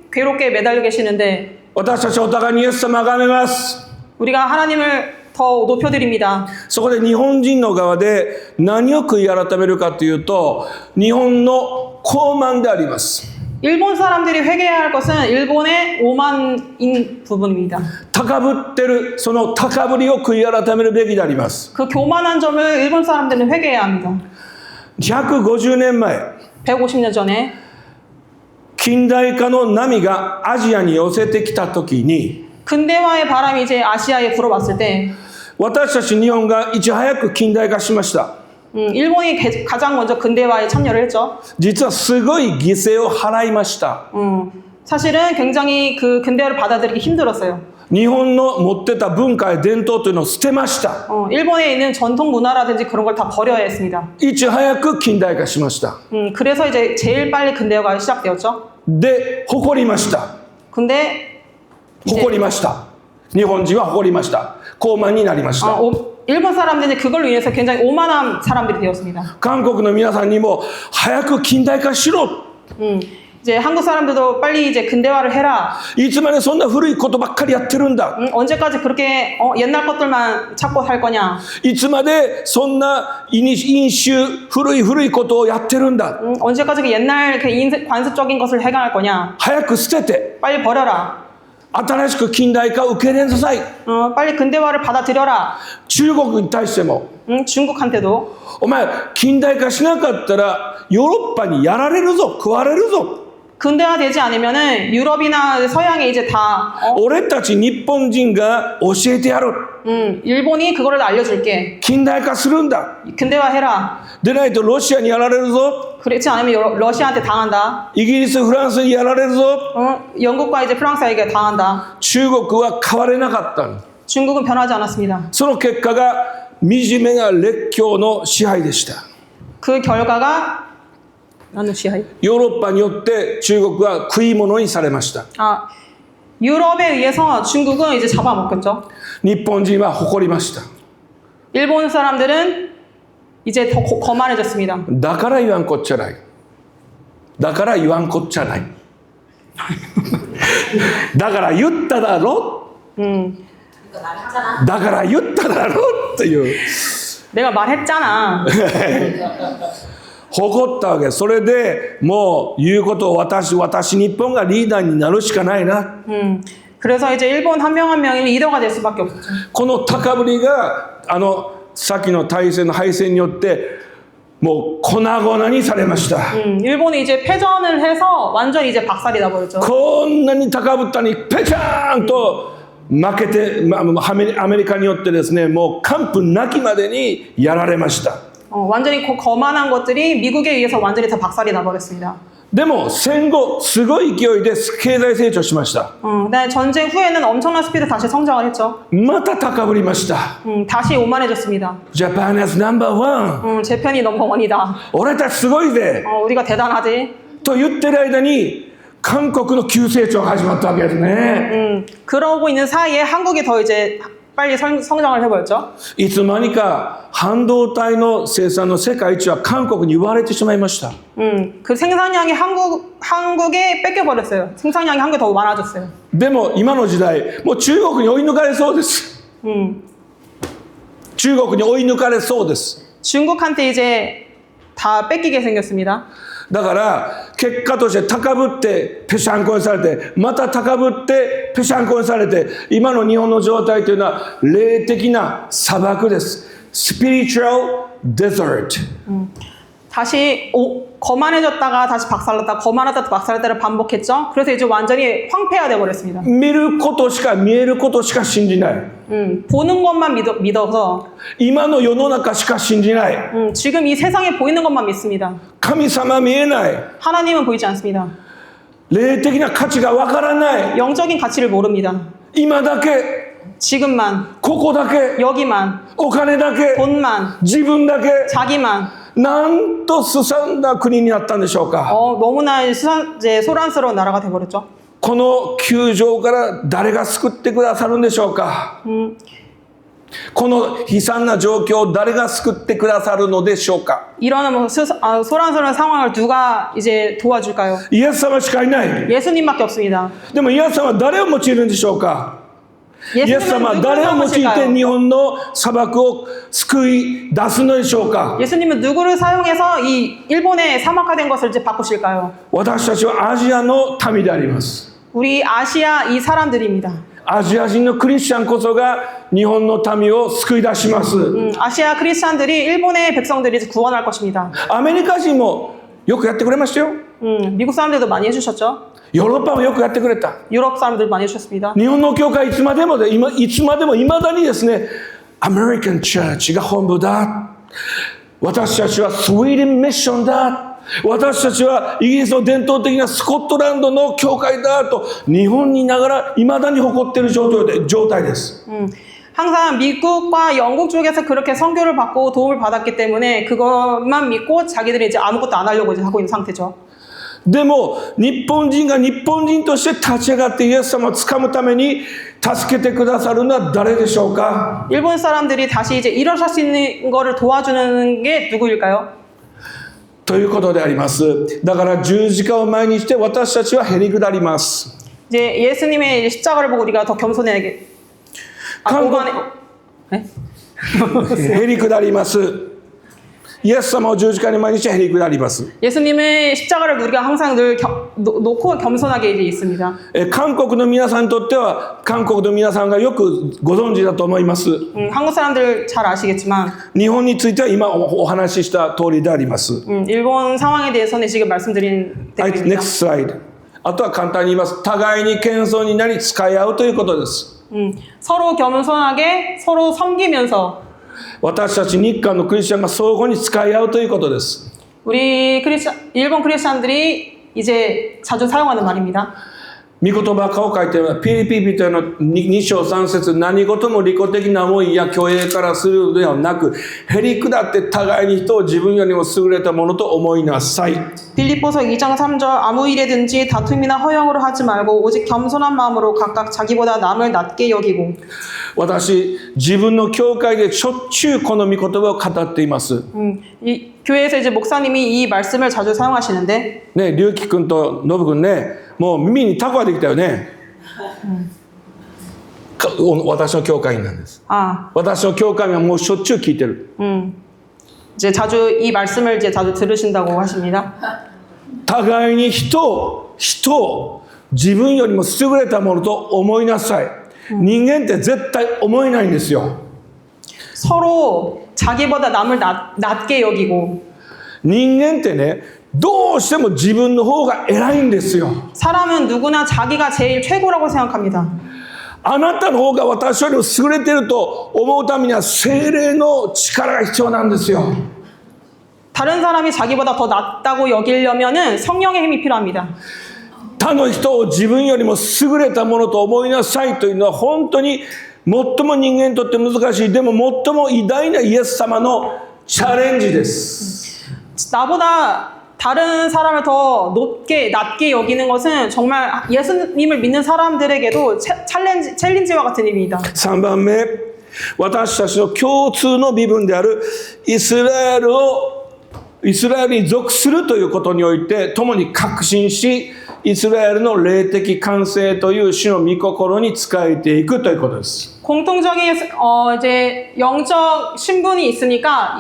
괴롭게 매달려 계시는데 私たちはお互いにイエス様を崇めます。 우리가 하나님을 더 높여드립니다. そこで日本人の側で何を悔い改めるかというと日本の傲慢であります。 일본 사람들이 회개해야 할 것은 일본의 오만인 부분입니다. 高ぶってるその高ぶりを悔い改めるべきであります。 그 교만한 점을 일본 사람들은 회개해야 합니다. 150年前 150년 전에 近代化の波がアジアに寄せてきた時に 근대화의 바람이 이제 아시아에 불어왔을 때 私たち日本がいち早く近代化しました。 일본이 가장 먼저 근대화에 참여를 했죠. 実はすごい犠牲を払いました。 사실은 굉장히 그 근대화를 받아들이기 힘들었어요. 日本の持ってた文化や伝統というのを捨てました。 일본에 있는 전통 문화라든지 그런 걸 다 버려야 했습니다. いち早く近代化しました。 그래서 이제 제일 빨리 근대화가 시작되었죠. で、誇りました。 근데 誇りました。日本人は誇りました。傲慢になりました。 일본 사람들은 그걸로 인해서 굉장히 오만한 사람들이 되었습니다. 韓国の皆さんにも早く近代化しろ。 이제 한국 사람들도 빨리 이제 근대화를 해라. いつまでそんな古いことばっかりやってるんだ。 언제까지 그렇게 옛날 것들만 찾고 할 거냐. いつまでそんな飲酒古いことをやってるんだ。 언제까지 그 옛날 그 관습적인 것을 해강할 거냐. 早く捨てて 빨리 버려라. 新しく近代化を受け入れなさい。 빨리 근대화를 받아들여라. 中国に対しても 중국한테도 お前近代化しなかったらヨーロッパにやられるぞ、食われるぞ。 근대화되지 않으면은 유럽이나 서양에 이제 다 俺たち日本人が教えてやる。 일본이 그거를 알려줄게. 近代化するんだ。 근대화해라. でないとロシアにやられるぞ。 그렇지 않으면 러시아한테 당한다. イギリス、フランスにやられるぞ。 영국과 이제 프랑스에게 당한다. 中国は変われなかった。 중국은 변하지 않았습니다. その結果が惨めな列強の支配でした。 그 결과가 어느 시하이? ヨーロッパによって中国は食い物にされました。 유럽에 의해서 중국은 이제 잡아먹혔죠. 日本人は誇りました。 일본 사람들은 이제 더 거만해졌습니다. だから言わんこっちゃない。だから言わんこっちゃない。だから言っただろ。だから言っただろっていう。 내가 말했잖아. 誇ったわけ。それでもう言うことを私日本がリーダーになるしかないな。 그래서 이제 일본 한 명 한 명이 리더가 될 수밖에 없었죠. この高ぶりが先の敗戦によってもう粉々にされました。 일본이 이제 패전을 해서 완전히 이제 박살이 나버렸죠. こんなに高ぶったにペチャーンと負けてアメリカによってですね、もう完膚なきまでにやられました。 완전히 거만한 것들이 미국에 의해서 완전히 다 박살이 나버렸습니다. でも戦後すごい勢いで経済成長しました。 근데 전쟁 후에는 엄청난 스피드 다시 성장을 했죠. また高ぶりました。 다시 오만해졌습니다. Japan is number one. 제 편이 넘버원이다. 俺たちすごいぜ。 우리가 대단하지. と言ってる間に韓国の急成長が始まったわけですね。 그러고 있는 사이에 한국이 더 이제 빨리 성장을 해버렸죠. いつまにか半導体の生産の世界一は韓国に奪われてしまいました。 그 생산량이 한국에 뺏겨버렸어요. 생산량이 한국에 더 많아졌어요. でも今の時代、もう中国に追い抜かれそうです。 中国に追い抜かれそうです。 중국한테 이제 다 뺏기게 생겼습니다. だから結果として高ぶってぺしゃんこにされて、また高ぶってぺしゃんこにされて、今の日本の状態というのは霊的な砂漠です。 Spiritual desert. 다시 거만해졌다가 다시 박살났다, 거만하다 박살났다를 반복했죠. 그래서 이제 완전히 황폐화돼 버렸습니다. 見ることしか見えることしか信じない。 보는 것만 믿어서 今の世の中しか信じない。 지금 이 세상에 보이는 것만 믿습니다. 神様見えない。 하나님은 보이지 않습니다. 霊的な価値がわからない。 영적인 가치를 모릅니다. 今だけ、 지금만, ここだけ、 여기만, お金だけ、 돈만, 自分だけ、 자기만. なんとすさんだ国になったんでしょうか。 너무나 이제 소란스러운 나라가 돼버렸죠. この窮状から誰が救ってくださるんでしょうか。この悲惨な状況を誰が救ってくださるのでしょうか。 이런 소란스러운 상황을 누가 이제 도와줄까요? イエス様しかいない。 예수님밖에 없습니다. でもイエス様は誰を用いるんでしょうか。イエス様は 예수님은 誰を 누구를 用いて 사용하실까요? 日本の砂漠を救い出すのでしょうか。 예수님은 누구를 사용해서 이 일본의 사막화된 것을 이제 바꾸실까요? 私たちはアジアの民であります。 우리 아시아 이 사람들입니다. アジア人のクリスチャンこそが日本の民を救い出します。 아시아 크리스찬들이 일본의 백성들을 이제 구원할 것입니다. アメリカ人もよくやってくれましたよ。 미국 사람들도 많이 해주셨죠. ヨーロッパもよくやってくれた。 유럽 사람들 많이 해주셨습니다. 日本の教会いつまでもいまだにですね、アメリカンチャーチが本部だ。私たちはスウェーデンミッションだ。私たちはイギリスの伝統的なスコットランドの教会だと日本にいながらいまだに誇っている状態です。 항상 미국과 영국 쪽에서 그렇게 선교를 받고 도움을 받았기 때문에 그것만 믿고 자기들이 이제 아무것도 안 하려고 이제 하고 있는 상태죠. でも日本人が日本人として立ち上がってイエス様をつかむために助けてくださるのは誰でしょうか。 일본 사람들이 다시 이제 일어설 수 있는 거를 도와주는 게 누구일까요? ということであります。だから十字架を前にして私たちはへりくだります。 이제 예수님의 십자가를 보고 우리가 더 겸손해야겠. 오만해. 네? へりくだります。イエス様を十字架に前にしてへりくだります。 예수님의 십자가를 우리가 항상 늘 놓고 겸손하게 이제 있습니다. 韓国の皆さんにとっては韓国の皆さんがよくご存知だと思います。 한국 사람들 잘 아시겠지만 日本については今お話しした通りであります。 일본 상황에 대해서는 지금 말씀드린 Next 대로입니다. slide。あとは簡単に言います。互いに謙遜になり使い合うということです。 서로 겸손하게 서로 섬기면서 私たち日韓のクリスチャンが相互に使い合うということです。 우리 일본 크리스찬들이 이제 자주 사용하는 말입니다. 御言葉を書いてあるピリピ人への2章3節、何事も利己的な思いや虚栄からするのではなく、へりくだって互いに人を自分よりも優れたものと思いなさい。 빌립보서 2장 3절 아무 일에든지 다툼이나 허영으로 하지 말고 오직 겸손한 마음으로 각각 자기보다 남을 낮게 여기고. 私、自分の教会でしょっちゅうこの御言葉を語っています。 이 교회에서 이제 목사님이 이 말씀을 자주 사용하시는데 ね、龍樹君と信君ね、もう耳にタコができたよね。私の教会員なんです。 私の教会員はもうしょっちゅう聞いてる。 이제 자주 이 말씀을 이제 자주 들으신다고 하십니다. 互いに人を自分よりも優れたものと思いなさい。人間って絶対思えないんですよ。 서로 자기보다 남을 낮게 여기고 人間ってね、どうしても自分の方が偉いんですよ。 사람은 누구나 자기가 제일 최고라고 생각합니다. あなたの方が私よりも優れていると思うためには聖霊の力が必要なんですよ。 다른 사람이 자기보다 더 낫다고 여기려면은 성령의 힘이 필요합니다. 他の人を自分よりも優れたものと思いなさいというのは本当に最も人間にとって難しい、でも最も偉大なイエス様のチャレンジです。 나보다 다른 사람을 더 낮게 여기는 것은 정말 예수님을 믿는 사람들에게도 챌린지와 같은 일입니다. 3番目、私たちの共通の身分であるイスラエルに属するということにおいて共に確信し、イスラエルの霊的完成という主の御心に仕えていくということです。 공통적인 이제 영적 신분이 있으니까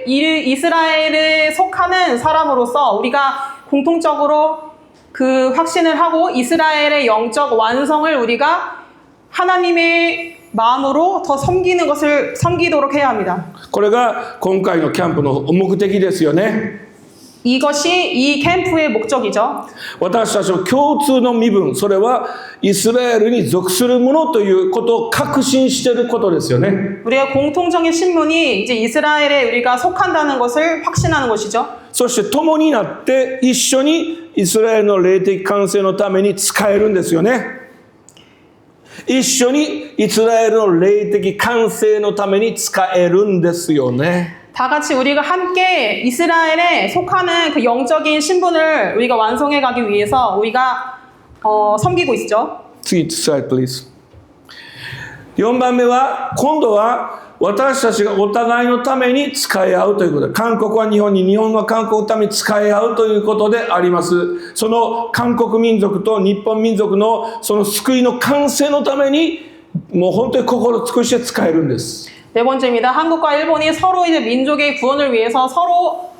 이스라엘에 속하는 사람으로서 우리가 공통적으로 그 확신을 하고 이스라엘의 영적 완성을 우리가 하나님의 마음으로 더 섬기도록 해야 합니다. これが今回のキャンプの目的ですよね。 이것이 이 캠프의 목적이죠. 私たちの共通の身分、それはイスラエルに属するものということを確信していることですよね。 우리의 공통적인 신분이 이제 이스라엘에 우리가 속한다는 것을 확신하는 것이죠. そして共になって一緒にイスラエルの霊的完成のために使えるんですよね。一緒にイスラエルの霊的完成のために使えるんですよね。 다 같이 우리가 함께 이스라엘에 속하는 그 영적인 신분을 우리가 완성해 가기 위해서 우리가 섬기고 있죠. 次、スライド、please。4番目は、今度は私たちがお互いのために使い合うということで、韓国は日本に、日本は韓国のために使い合うということであります。その韓国民族と日本民族のその救いの完成のために、もう本当に心尽くして使えるんです。 네 번째입니다. 한국과 일본이 서로 이제 민족의 구원을 위해서 서로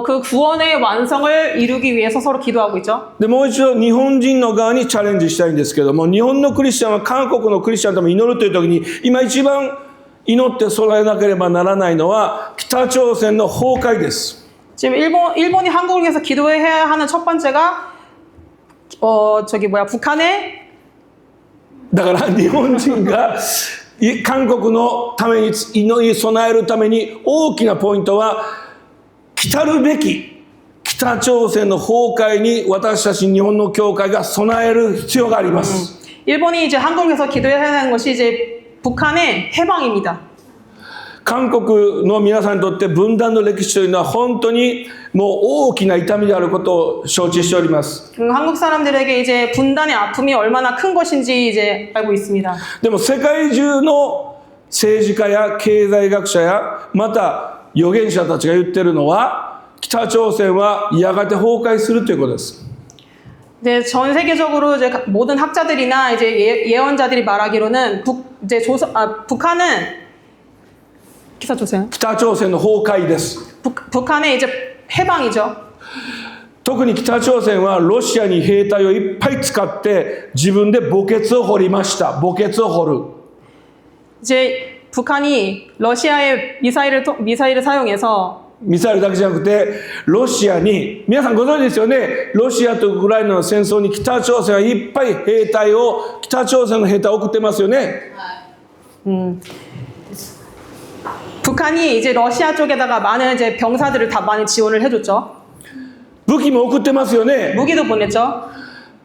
그 구원의 완성을 이루기 위해서 서로 기도하고 있죠. でもう一度日本人の側にチャレンジしたいんですけども、日本のクリスチャンは韓国のクリスチャンのために祈るという時に、今一番祈って備えなければならないのは北朝鮮の崩壊です。 지금 일본이 한국을 위해서 기도해야 하는 첫 번째가 북한의 だから日本人が韓国のために祈り備えるために大きなポイントは、来るべき北朝鮮の崩壊に私たち日本の教会が備える必要があります。 일본이 이제 한국에서 기도해야 하는 것이 이제 북한의 해방입니다. 韓国の皆さんにとって分断の歴史というのは本当にもう大きな痛みであることを承知しております。 한국 사람들에게 이제 분단의 아픔이 얼마나 큰 것인지 이제 알고 있습니다. でも世界中の政治家や経済学者やまた預言者たちが言ってるのは、北朝鮮はやがて崩壊するということです。 이제 전 세계적으로 이제 모든 학자들이나 이제 예언자들이 말하기로는 북한은 기사 주세요. 北朝鮮の崩壊です。 북한의 이제 해방이죠. 特に北朝鮮はロシアに兵隊をいっぱい使って自分で墓穴を掘りました。墓穴を掘る。 이제 북한이 러시아의 미사일을 사용해서 ミサイルだけじゃなくてロシアに、皆さんご存知ですよね。ロシアとウクライナの戦争に北朝鮮はいっぱい北朝鮮の兵隊を送ってますよね。 북한이 이제 러시아 쪽에다가 많은 이제 병사들을 다 많이 지원을 해줬죠. 武器も送ってますよね。 무기도 보냈죠.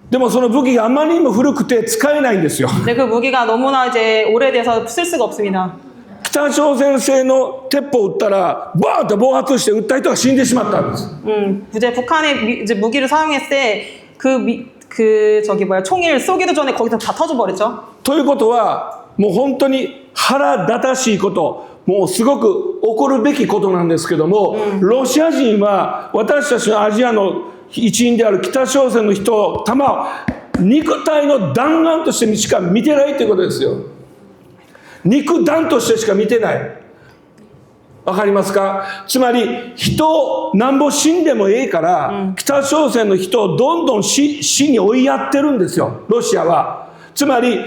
でもその武器があまりにも古くて使えないんですよ。 근데 그 무기가 너무나 이제 오래돼서 쓸 수가 없습니다. 北朝鮮製の鉄砲を撃ったらバーンと暴発して撃った人が死んでしまったんです。 이제 북한의 이제 무기를 사용했을 때 총을 쏘기도 전에 거기서 다 터져버렸죠. ということはもう本当に腹立たしいこと、もうすごく怒るべきことなんですけども、ロシア人は私たちのアジアの一員である北朝鮮の人を肉体の弾丸としてしか見てないということですよ。肉弾としてしか見てない。わかりますか？つまり人なんぼ死んでもいいから、北朝鮮の人をどんどん死に追いやってるんですよ、ロシアは。つまり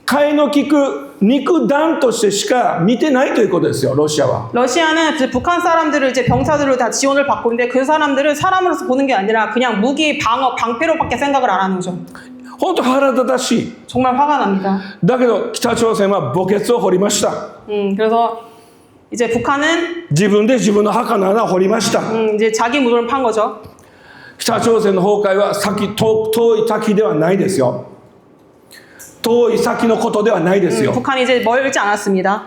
替えの利く肉弾としてしか見てないということですよ、ロシアは。 러시아는 이제 북한 사람들을 이제 병사들로 다 지원을 받고 있는데 그 사람들을 사람으로서 보는 게 아니라 그냥 무기 방패로밖에 생각을 안 하는 거죠. 本当腹立たしい。 정말 화가 납니다. だけど北朝鮮は墓穴を掘りました。 그래서 이제 북한은 自分で自分の墓の穴を掘りました。 이제 자기 무덤을 판 거죠. 北朝鮮の崩壊は遠い先ではないですよ。遠い先のことではないですよ。 북한이 이제 멀지 않았습니다.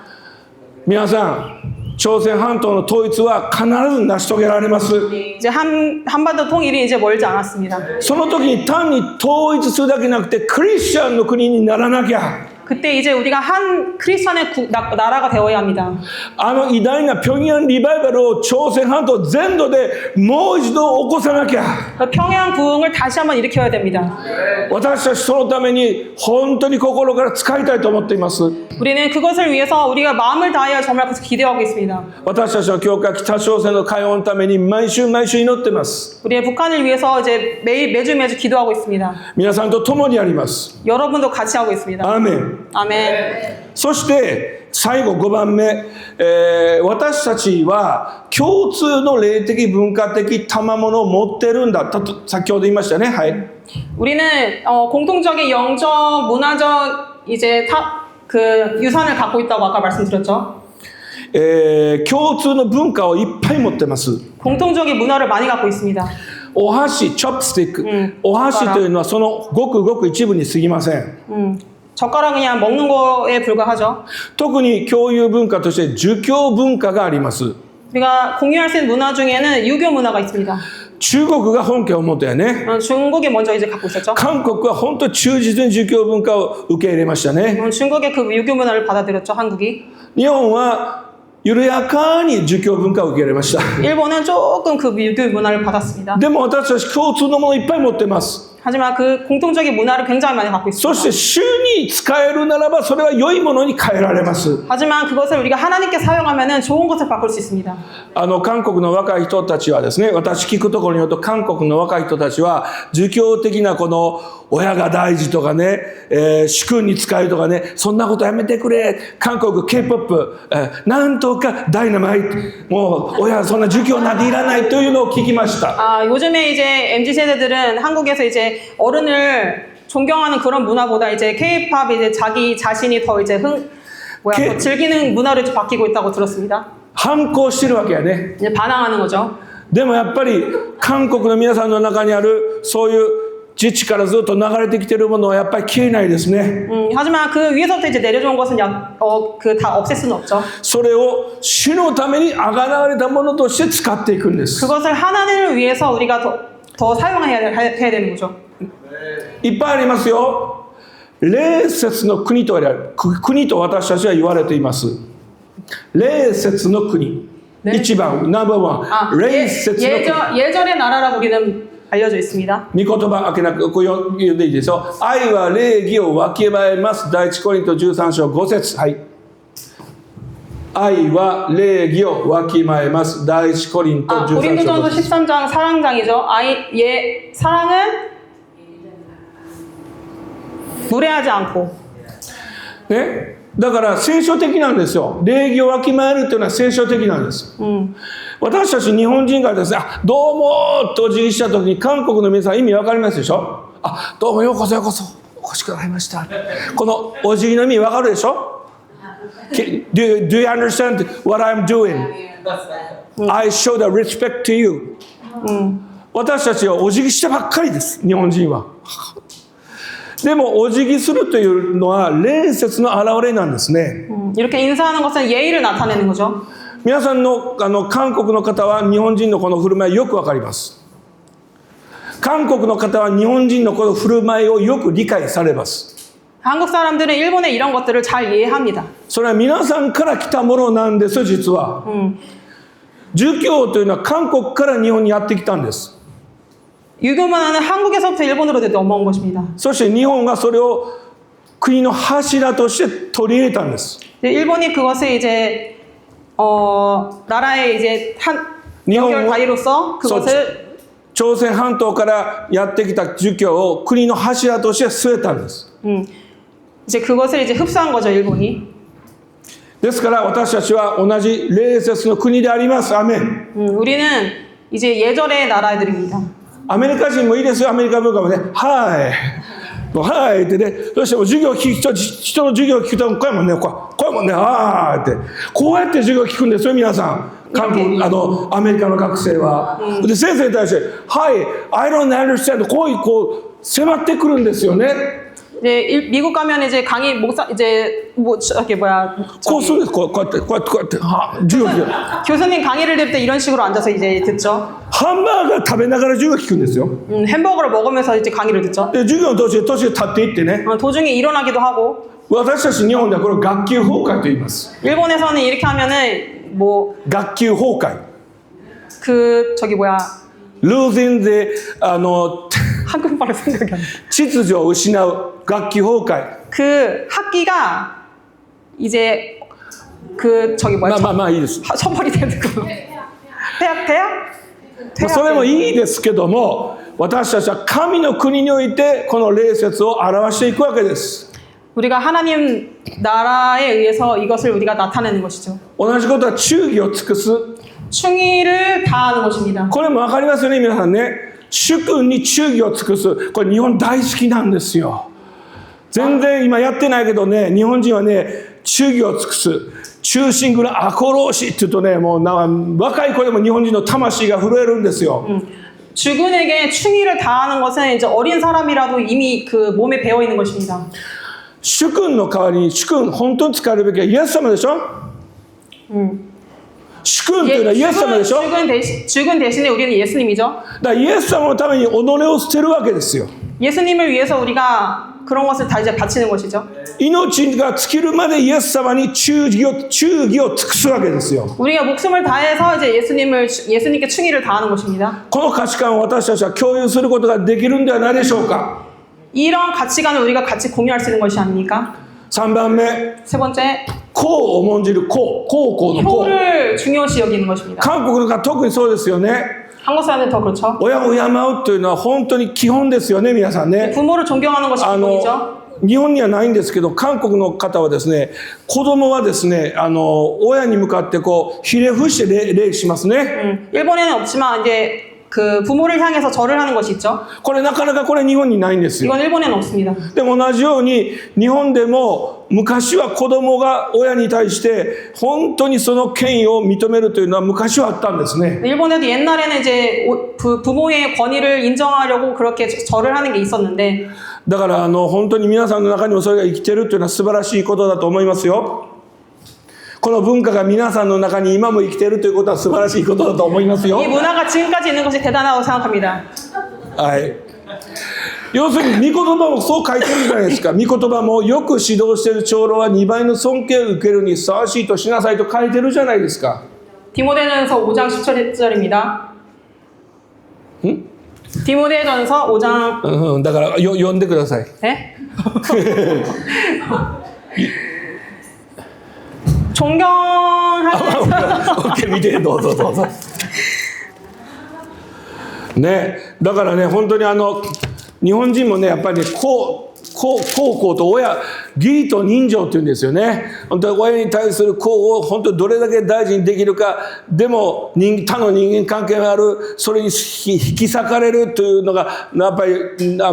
皆さん、朝鮮半島の統一は必ず成し遂げられます。 이제 한반도 통일이 이제 멀지 않았습니다. その時に単に統一するだけなくてクリスチャンの国にならなきゃ 그때 이제 우리가 한 크리스천의 나라가 되어야 합니다. あの偉大な平壌リバイバルを朝鮮半島全土でもう一度起こさなきゃ 평양 부흥을 다시 한번 일으켜야 됩니다. 私たちそのために本当に心から使いたいと思っています。 우리는 그것을 위해서 우리가 마음을 다하여 정말 그것을 기대하고 있습니다. 私たちの教会北朝鮮の解放のために毎週毎週祈っています。 우리의 북한을 위해서 이제 매주 기도하고 있습니다. 皆さんと共にあります。 여러분도 같이 하고 있습니다. アーメン。 아멘. そして最後5番目、私たちは共通の霊的文化的賜物を持ってるんだと先ほど言いましたね。はい。 우리는 공통적인 영적, 문화적 이제 그 유산을 갖고 있다고 아까 말씀드렸죠. 共通の文化をいっぱい持ってます。 공통적인 문화를 많이 갖고 있습니다. お箸、チョップスティック、お箸というのはそのごくごく一部に過ぎません。 젓가락은 그냥 먹는 거에 불과하죠. 特に共有文化として儒教文化があります。 우리가 공유할 수 있는 문화 중에는 유교 문화가 있습니다. 中国が本家を持ったよね。 중국이 먼저 이제 갖고 있었죠. 韓国は本当に忠実に儒教文化を受け入れましたね。 중국의 그 유교 문화를 받아들였죠, 한국이. 日本は緩やかに儒教文化を受け入れました。 일본은 조금 그 유교 문화를 받았습니다. でも私たち共通のものをいっぱい持ってます。 하지만 그 공통적인 문화를 굉장히 많이 갖고 そ 있습니다. して主に使えるならばそれは良いものに変えられます。 하지만 그것을 우리가 하나님께 사용하면은 좋은 것을 바꿀 수 있습니다. 韓国の若い人たちはですね、私聞くところによると韓国の若い人たちは儒教的なこの親が大事とかね、主君に使えるとかね、そんなことやめてくれ。韓国 K-POP、なんとかダイナマイト、もう親そんな儒教なんていらないというのを聞きました。 요즘에 이제 MZ 세대들은 한국에서 이제 어른을 존경하는 그런 문화보다 이제 K-팝 이제 자기 자신이 더 이제 더 즐기는 문화로 바뀌고 있다고 들었습니다. 反抗してるわけやね。 이제 반항하는 거죠. でもやっぱり韓国の皆さんの中にあるそういう自治からずっと流れてきているものはやっぱり消えないですね。 하지만 그 위에서부터 이제 내려온 것은 그 다 없앨 수는 없죠. それを主のためにあがらわれたものとして使っていくんです。 그것을 하나님을 위해서 우리가 더 사용해야 되는 거죠. いっぱいありますよ。礼節の国と国と私たちは言われています。礼節の国。 네. 一番、ナンバーワン。礼節の国。 예절의 나라라고 우리는 알려져 있습니다. 御言葉開けなくこう読んでいいですよ。愛は礼儀を分け与えます。第一コリント13章5節。はい。愛は礼儀を分け与えます。第一コリント13章 고린도전서 5節。 13장 사랑장이죠. 사랑은 무례하지 않고. ね。だから聖書的なんですよ。礼儀をわきまえるというのは聖書的なんです。私たち日本人がですね、どうもとお辞儀した時に韓国の皆さん意味わかりますでしょ？どうもようこそようこそお越しくださいました。このお辞儀の意味わかるでしょ？ do you understand what I'm doing? I show the respect to you. 私たちはお辞儀したばっかりです。日本人は。でもお辞儀するというのは礼節の表れなんですね。 이렇게 인사하는 것은 예의를 나타내는 거죠. 皆さんの韓国の方は日本人のこの振る舞いよくわかります。韓国の方は日本人のこの振る舞いをよく理解されます。 한국 사람들은 일본의 이런 것들을 잘 이해합니다. それは皆さんから来たものなんです、実は。儒教というのは韓国から日本にやってきたんです。 유교 문화는 한국에서부터 일본으로 넘어온 것입니다. そして日本がそれを国の柱として取り入れたんです。 일본이 그것을 이제 나라의 이제 한 연결 다리로서 그것을 朝鮮半島からやってきた儒教を国の柱として据えたんです。 이제 그것을 이제 흡수한 거죠, 일본이. ですから私たちは同じ礼節の国であります。アメン。 우리는 이제 예절의 나라들입니다. アメリカ人もいいですよ。アメリカ文化もね。はい。はいってね。どうしても授業を聞く人の授業を聞くとこうやもんね。こうやもんね。あーって。こうやって授業を聞くんですよ、皆さん。韓国、アメリカの学生は。で、先生に対して、はい、I don't understand。こう迫ってくるんですよね。 이제 미국 가면 이제 강의 목사 이제 뭐 저기 뭐야 こうするんです。こうやって、こうやって、こうやって、授業聞く。 교수님 강의를 들을 때 이런 식으로 앉아서 이제 듣죠. ハンバーガー食べながら授業聞くんですよ。 햄버거를 먹으면서 이제 강의를 듣죠. で、授業の途中立っていってね、 도중에 일어나기도 하고 私たち日本ではこれを学級崩壊と言います。 일본에서는 이렇게 하면은 뭐 学級崩壊。 그 저기 뭐야 losing the 한국말로 생각이 안 나. 秩序を失う学級崩壊。 그 학기가 이제 그 저기 뭐야 まあいいです。 처벌이 되는 거. 대학? それもいいですけども、私たちは神の国においてこの礼節を表していくわけです。 우리가 하나님 나라에 의해서 이것을 우리가 나타내는 것이죠. 同じことは忠義を尽くす。 충의를 다하는 것입니다. これも分かりますよね、皆さんね。主君に忠義を尽くす。これ日本大好きなんですよ。全然今やってないけどね、日本人はね、忠義を尽くす。忠心ぐらい赤老しって言うとね、もう若い子でも日本人の魂が震えるんですよ。 주군에게 충의를 다하는 것은 이제 어린 사람이라도 이미 그 몸에 배어 있는 것입니다. 主君の代わりに主君本当に使えるべきはイエス様でしょ。主君というのはイエス様でしょ。 주군 대신에 우리는 예수님이죠. だからイエス様のために己を捨てるわけですよ。 예수님을 위해서 우리가 그런 것을 다 이제 바치는 것이죠. 命が尽きるまでイエス様に忠義を尽くすわけですよ。 우리가 목숨을 다해서 이제 예수님께 충의를 다하는 것입니다. この価値観を私たちは共有することができるんではないでしょうか。 이런 가치관을 우리가 같이 공유할 수 있는 것이 아닙니까? 3番目、 세 번째, 孝を重んじる孝の孝。 효를 중요시 여기는 것입니다. 韓国の方特にそうですよね。 한국 사람은 더 그렇죠. 親を敬うというのは本当に基本ですよね、皆さんね。 부모를 존경하는 것이 기본이죠. 日本にはないんですけど、韓国の方はですね、子供はですね、親に向かってこうひれ伏して礼しますね。 일본에는 없지만 이제 그 부모를 향해서 절을 하는 것이 있죠. これなかなかこれ日本にないんですよ。 이건 일본에는 없습니다. でも同じように日本でも昔は子供が親に対して本当にその権威を認めるというのは昔はあったんですね。 일본에도 옛날에는 이제 부모의 권위를 인정하려고 그렇게 절을 하는 게 있었는데 だから本当に皆さんの中にもそれが生きてるというのは素晴らしいことだと思いますよ。この文化が皆さんの中に今も生きているということは素晴らしいことだと思いますよ。 이 문화가 지금까지 있는 것이 대단하다고 생각합니다. はい。要するに御言葉もそう書いてるじゃないですか。御言葉もよく指導している長老は2倍の尊敬を受けるにふさわしいとしなさいと書いてるじゃないですか。 디모데전서 5장 10절입니다. 디모데전서 5장 だから読んでください。 네? 존경하는 OK 見てどうぞ。ね、だからね本当に日本人もねやっぱりね孝と親義理と人情っていうんですよね。本当に親に対する孝を本当にどれだけ大事にできるか、でも他の人間関係がある、それに引き裂かれるというのがやっぱり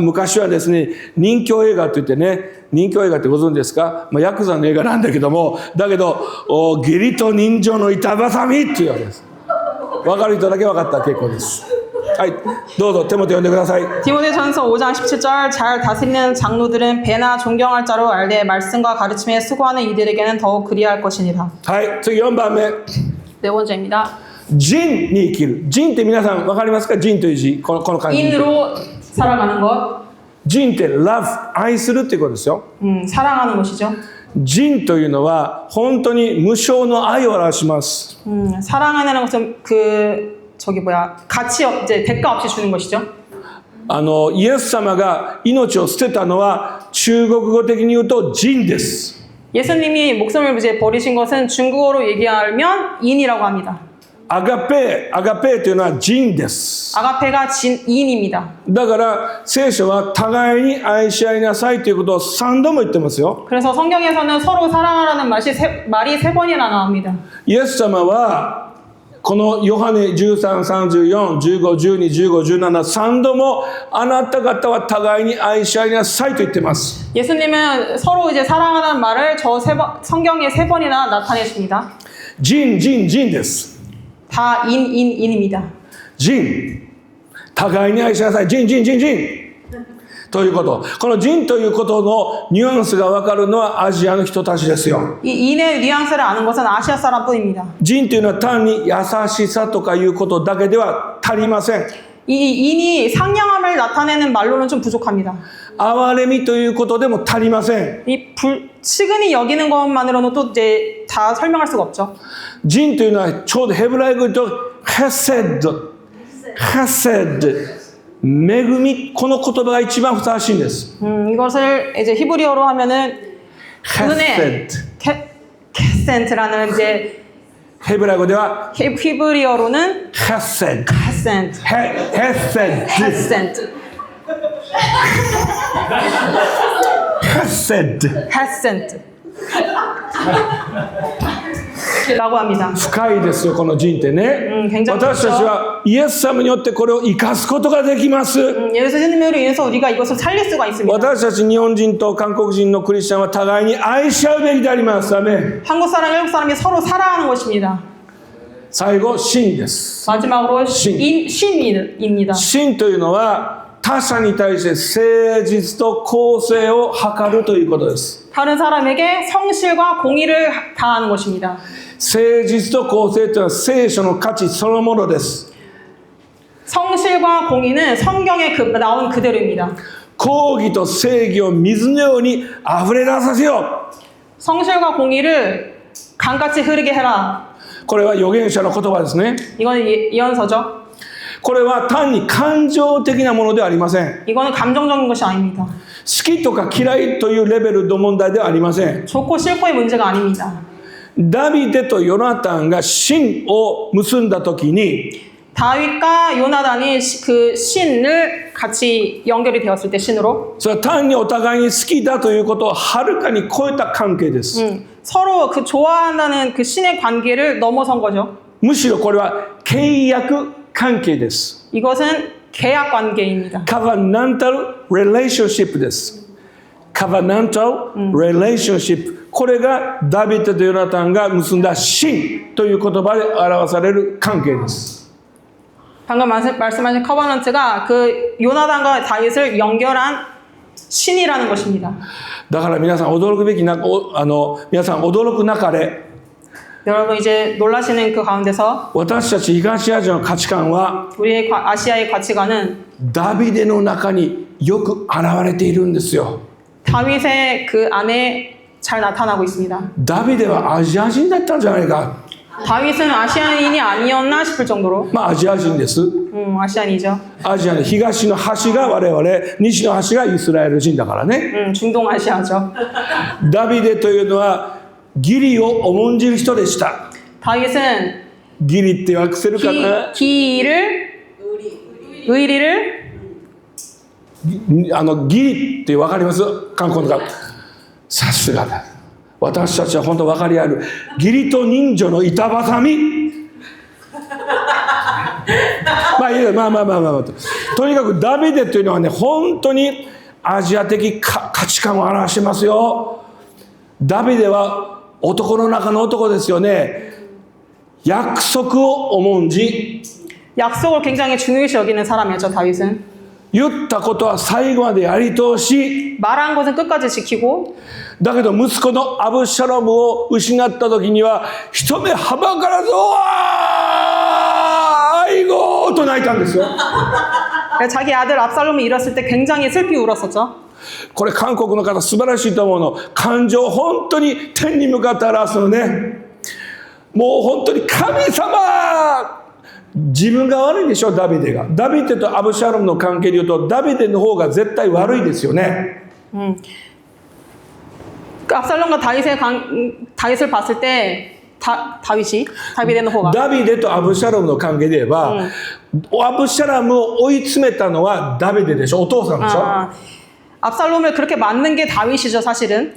昔はですね、任侠映画って言ってね、任侠映画ってご存知ですか？ヤクザの映画なんだけども、だけど義理と人情の板挟みっていうわけです。分かる人だけ分かったら結構です。はい、どうぞ手元読んでください。 디모데전서 5장 17절 잘 다스리는 장로들은 배나 존경할 자로 알되 말씀과 가르침에 수고하는 이들에게는 더욱 그리할 것이니라. はい、次4番目。 네 번째입니다. 仁に生きる。仁って皆さん分かりますか？仁という字、この漢字。 인으로 살아가는 것, 仁って love 愛するっていうことですよ。 사랑하는 것이죠. 仁というのは本当に無償の愛を表します。 사랑하는 것은 저기 뭐야 가치 이제 대가 없이 주는 것이죠. イエス様が命を捨てたのは中国語的に言うと仁です。 예수님이 목숨을 이제 버리신 것은 중국어로 얘기하면 인이라고 합니다. アガペというのは仁です。 아가페가 인입니다. だから聖書は互いに愛し合いなさいということを3度も言ってますよ。 그래서 성경에서는 서로 사랑하라는 말이 세 번이나 나옵니다. イエス様はこのヨハネ13、34、15、12、15、17、3度もあなた方は互いに愛し合いなさいと言ってます。 예수님은 서로 이제 사랑하는 말을 성경에 세 번이나 나타내십니다. 仁です。 다 인입니다. 仁。互いに愛しなさい。仁。ということ。この人ということのニュアンスがわかるのはアジアの人たちですよ。 이 인의 뉘앙스를 아는 것은 아시아 사람뿐입니다. 人というのは単に優しさとかいうことだけでは足りません。 이 인이 상냥함을 나타내는 말로는 좀 부족합니다. 憐れみということでも足りません。 측은히 여기는 것만으로는 또 이제 다 설명할 수가 없죠. 人というのはちょうどヘブライ語で言うとヘセッド、ヘセッド、恵み、この言葉が一番ふさわしいんです。 이것을 이제 히브리어로 하면은 은혜, 케센트라는 이제 ヘブライ語では 히브리어로는 ヘセッド、 케센트, ヘセッド、 케센트, ヘセッド。 케센트 라고 합니다. 深いですよ、この人ってね。 굉장히 私たちはイエス様によってこれを生かすことができます。 예수님으로 인해서 우리가 이것을 살릴 수가 있습니다. 私たち日本人と韓国人のクリスチャンは互いに愛し合うべきであります。アメン。 한국 사람, 일본 사람이 서로 사랑하는 것입니다. 最後、信です。 마지막으로 신. 신입니다. 信というのは他者に対して誠実と公正を図るということです。 다른 사람에게 성실과 공의를 다하는 것입니다. 誠実と公正というのは聖書の価値そのものです。 성실과 공의는 성경에 나온 그대로입니다. 公義と正義を水のように溢れ出させよう。 성실과 공의를 강같이 흐르게 해라. これは預言者の言葉ですね。 이건 예언서죠. これは単に感情的なものではありません。 이거는 감정적인 것이 아닙니다. 好きとか嫌いというレベルの問題ではありません。 좋고 싫고의 문제가 아닙니다. ダビデとヨナタンが信を結んだときに 다윗과 요나단이 그 신을 같이 연결이 되었을 때 신으로 それは単にお互いに好きだということをはるかに超えた関係です。 서로 그 좋아한다는 그 신의 관계를 넘어선 거죠. むしろこれは契約関係です。 이것은 계약 관계입니다. Covenantal relationship です。Covenantal relationship。これがダビデとヨナタンが結んだ信という言葉で表される関係です。 방금 말씀하신 커버넌트가 그 요나단과 다윗을 연결한 신이라는 것입니다. だから皆さん驚くべきな皆さん驚く中で 여러분 이제 놀라시는 그 가운데서 私たち東アジアの価値観は 우리의 아시아의 가치관은 ダビデの中によく現れているんですよ。 다윗의 그 안에 잘 나타나고 있습니다. ダビデはアジア人だったんじゃないか。 다윗은 아시아인이 아니었나 싶을 정도로 まあアジア人です。 아시안이죠. アジアの東の端が我々、西の端がイスラエル人だからね。 중동 아시아죠. ダビデというのは義理を重んじる人でした。 다윗은 義理って訳せるかな。 의리를 義理って分かります？韓国の方。さすがだ。私たちは本当分かり合える。義理と人情の板挟み。まあいいよ、まあ。とにかくダビデというのはね、本当にアジア的価値観を表してますよ。ダビデは男の中の男ですよね。約束を重んじ、 약속을 굉장히 중요시 여기는 사람이었죠. 다윗은 言ったことは最後までやり通し、 말한 것은 끝까지 지키고 だけど息子のアブシャロムを失った時には一目はばからず、おー愛語と泣いたんですよ。 자기 아들 압살롬을 잃었을 때 굉장히 슬피 울었었죠. これ韓国の方素晴らしいと思うの。感情を本当に天に向かって表すのね。もう本当に神様、自分が悪いでしょ、ダビデが。ダビデとアブシャロムの関係でいうとダビデの方が絶対悪いですよね。 압살롬과 다윗을 봤을 때 다윗의方が ダビデとアブシャロムの関係で言えば、アブシャロムを追い詰めたのはダビデでしょ、お父さんでしょ。 압살롬을 그렇게 맞는 게 다윗이죠, 사실은.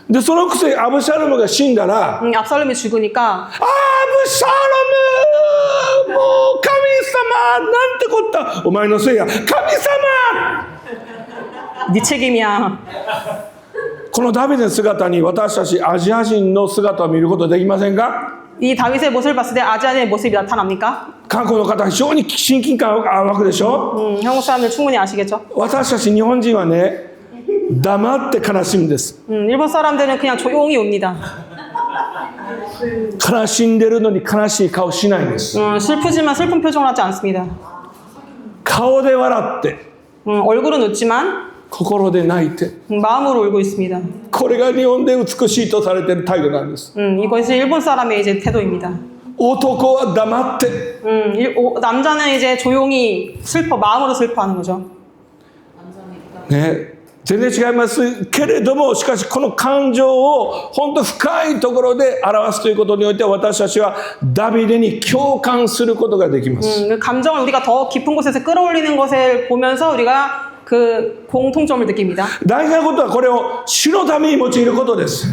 でそのくせアブシャロムが死んだら、 압살롬이 죽으니까 アブシャロム、もう神様なんてこった、お前のせいや、神様。 네 책임이야. このダビデの姿に私たちアジア人の姿を見ることできませんか？ 이 다윗의 모습을 봤을 때 아자의 모습이 나타납니까? 韓国の方は非常に親近感が湧くでしょ。 한국 사람들 충분히 아시겠죠? 私たち日本人はね、黙って悲しむんです。 일본 사람들은 그냥 조용히 옵니다. 悲しんでるのに悲しい顔しないんです。 슬프지만 슬픈 표정을 하지 않습니다. 顔で笑って、 얼굴은 웃지만 心で泣いて、 마음으로 울고 있습니다. これが日本で美しいとされている態度なんです。 이것이 일본 사람의 이제 태도입니다. 男は黙って、 남자는 이제 조용히 마음으로 슬퍼하는 거죠. ね、全然違いますけれども、しかしこの感情を本当深いところで表すということにおいて、私たちはダビデに共感することができます。 그 감정을 우리가 더 깊은 곳에서 끌어올리는 것을 보면서 우리가 그 공통점을 느낍니다. 大事なことはこれを主のために用いることです。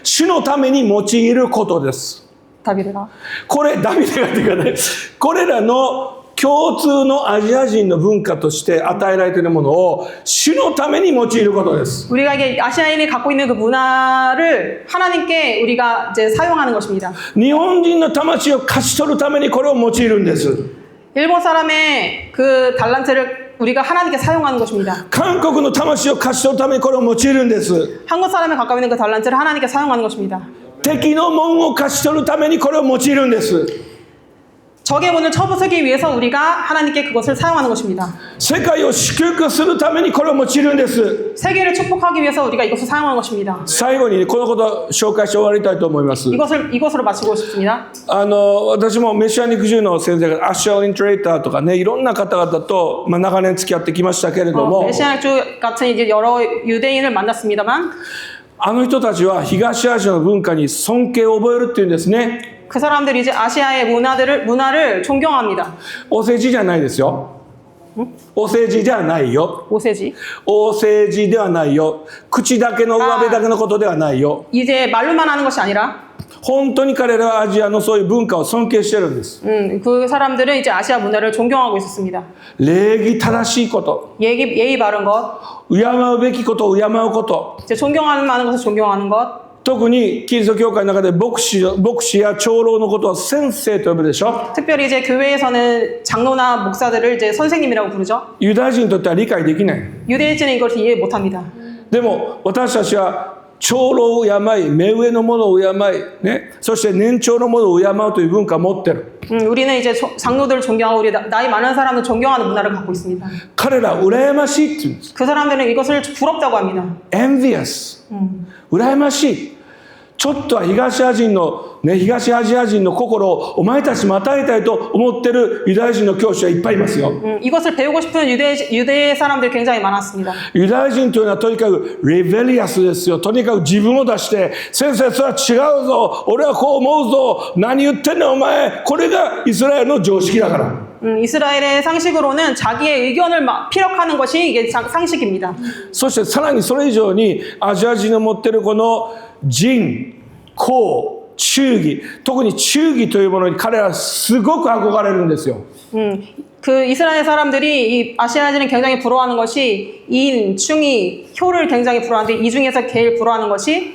主のために用いることです。 다비드가 これ、ダビデがというかね、これらの共通のアジア人の文化として与えられているものを主のために用いることです。 우리가 이게 아시아인이 갖고 있는 그 문화를 하나님께 우리가 이제 사용하는 것입니다. 日本人の魂を勝ち取るためにこれを用いるんです。 일본 사람의 그 달란트를 우리가 하나님께 사용하는 것입니다. 韓国の魂を勝ち取るためにこれを用いるんです。 한국 사람이 갖고 있는 그 달란트를 하나님께 사용하는 것입니다. 敵の門を勝ち取るためにこれを用いるんです。 적의 문을 쳐부수기 위해서 우리가 하나님께 그것을 사용하는 것입니다. 世界を祝福するためにこれを用いるんです。 세계를 축복하기 위해서 우리가 이것을 사용하는 것입니다. 最後にこのことを紹介して終わりたいと思います。 이것으로 마치고 싶습니다. 私もメシアニック中の先生がアッシャー・イントレーターとかね、いろんな方々と、長年付き合ってきましたけれども、 메시아닉 같은 이제 여러 유대인을 만났습니다만 あの人たちは東アジアの文化に尊敬を覚えるっていうんですね。 그 사람들이 이제 아시아의 문화를 존경합니다. お世辞じゃないですよ。お世辞じゃないよ。 오세지. お世辞ではないよ。口だけの上辺だけのことではないよ。 이제 말로만 하는 것이 아니라 本当に彼らはアジアのそういう文化を尊敬してるんです。 그 사람들은 이제 아시아 문화를 존경하고 있었습니다. 礼儀正しいこと、 예의 바른 것, 敬うべきことを敬うこと、 이제 존경하는 많은 것을 존경하는 것. 特にキリスト教会の中で牧師や長老のことを先生と呼ぶでしょ。 특별히 이제 교회에서는 장로나 목사들을 이제 선생님이라고 부르죠. ユダヤ人にとっては理解できない。 유대인들은 이걸 이해 못합니다. でも私たちは長老を敬い、目上の者を敬い、ね、そして年長の者を敬うという文化を持ってる。 우리는 이제 장로들을 존경하고 우리 나이 많은 사람을 존경하는 문화를 갖고 있습니다. 彼ら羨ましいって言うんです。 그 사람들은 이것을 부럽다고 합니다. envious、羨ましい。ちょっとは東アジア人の心をお前たちも与えたいと思ってるユダヤ人の教師はいっぱいいますよ。 이것을 배우고 싶은 유대 사람들이 굉장히 많았습니다. ユダヤ人というのはとにかくレベリアスですよ。とにかく自分を出して先生それは違うぞ、俺はこう思うぞ、何言ってんねんお前、これがイスラエルの常識だから。 이스라엘의 상식으로는 자기의 의견을 피력하는 것이 이게 상식입니다. そしてさらにそれ以上にアジア人の持っているこの仁、公、忠義、特に忠義というものに彼らはすごく憧れるんですよ。 그 이스라엘 사람들이 이 아시아인은 굉장히 부러워하는 것이 인, 충의, 효를 굉장히 부러워하는데 이 중에서 제일 부러워하는 것이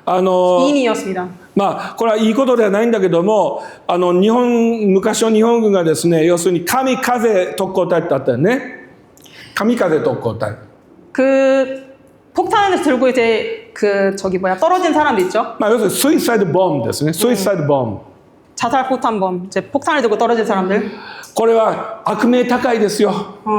인이었습니다. まあこれはいいことではないんだけども、昔の日本軍がですね、要するに神風特攻隊ってあったよね。神風特攻隊。 그 폭탄을 들고 이제 떨어진 사람들 있죠? まあ要するにスイサイドボムですね。スイサイドボム。 자살 폭탄범, 이제 폭탄을 들고 떨어진 사람들. これは悪名高いですよ。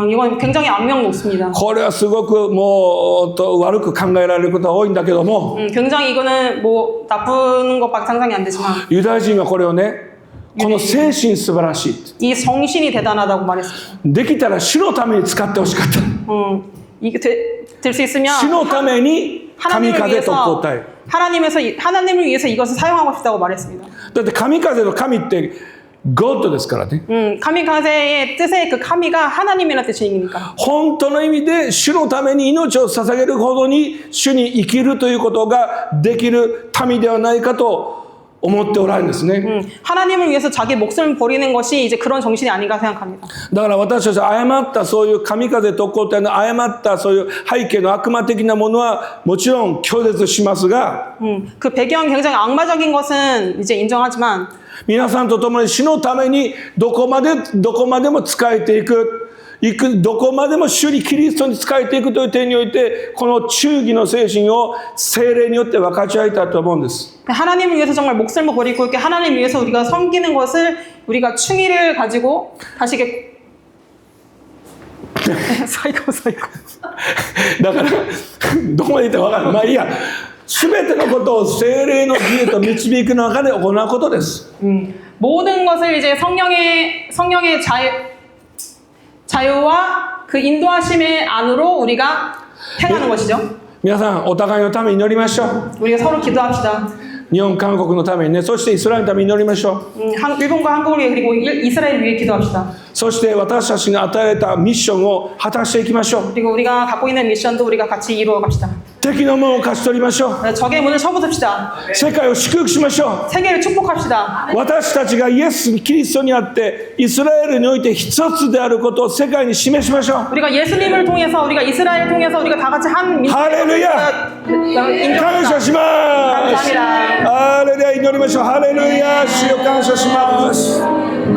이건 굉장히 악명 높습니다. これはすごくもう悪く考えられることが多いんだけども、 굉장히 이거는 뭐 나쁜 것밖에 상상이 안 되지만 ユダヤ人はこれをね、この精神素晴らしい。 이 성신이 대단하다고 말했습니다. できたら主のために使ってほしかった。 이게 될 수 있으면 主のために神風特攻隊。 하나님을 위해서 이것을 사용하고 싶다고 말했습니다. だって神風の神ってゴッドですからね。 카미카제의 뜻의 그 카미가 하나님이라는 뜻이니까. 本当の意味で主のために命を捧げるほどに主に生きるということができる民ではないかと思っておられるんですね。 하나님을 위해서 자기 목숨을 버리는 것이 이제 그런 정신이 아닌가 생각합니다. だから私たちは誤ったそういう神風と起こったような誤ったそういう背景の悪魔的なものはもちろん拒絶しますが、 그 배경이 굉장히 악마적인 것은 이제 인정하지만 皆さんと共に死のためにどこまでも仕えていく、どこまでも主にキリストに仕えていくという点において、この忠義の精神を聖霊によって分かち合いたいと思うんです。 하나님을 위해서 정말 목숨을 버리고 이렇게 하나님 위해서 우리가 섬기는 것을 우리가 충의를 가지고 다시 이렇게 사이코 だからどこまで言ったか分からない。まあいいや。すべてのことを聖霊の義へと導く中で行うことです。 모든 것을 이제 성령의 자유와 그 인도하심의 안으로 우리가 행하는 것이죠. 皆さんお互いのために祈りましょう。 우리가 서로 기도합시다. 日本、韓国のためにね、そしてイスラエルのために祈りましょう。 일본과 한국을 위해 그리고 이스라엘 위해 기도합시다. そして私たちに与えたミッションを果たしていきましょう。 그리고 우리가 갖고 있는 미션도 우리가 같이 이루어 갑시다. 敵の門を勝ち取りましょう。 적의 문을 쳐부숩시다. 世界を祝福しましょ 세계를 축복합시다. う。私たちがイエス・キリストにあってイスラエルにおいて一つであることを世界に示しましょう。 우리가 예수님을 통해서 우리가 이스라엘을 통해서 우리가 다 같이 한 민족을 할렐루야! 인정합시다. 感謝します。 감사합니다. ハレルヤ祈りましょう。ハレルヤ主よ感謝します。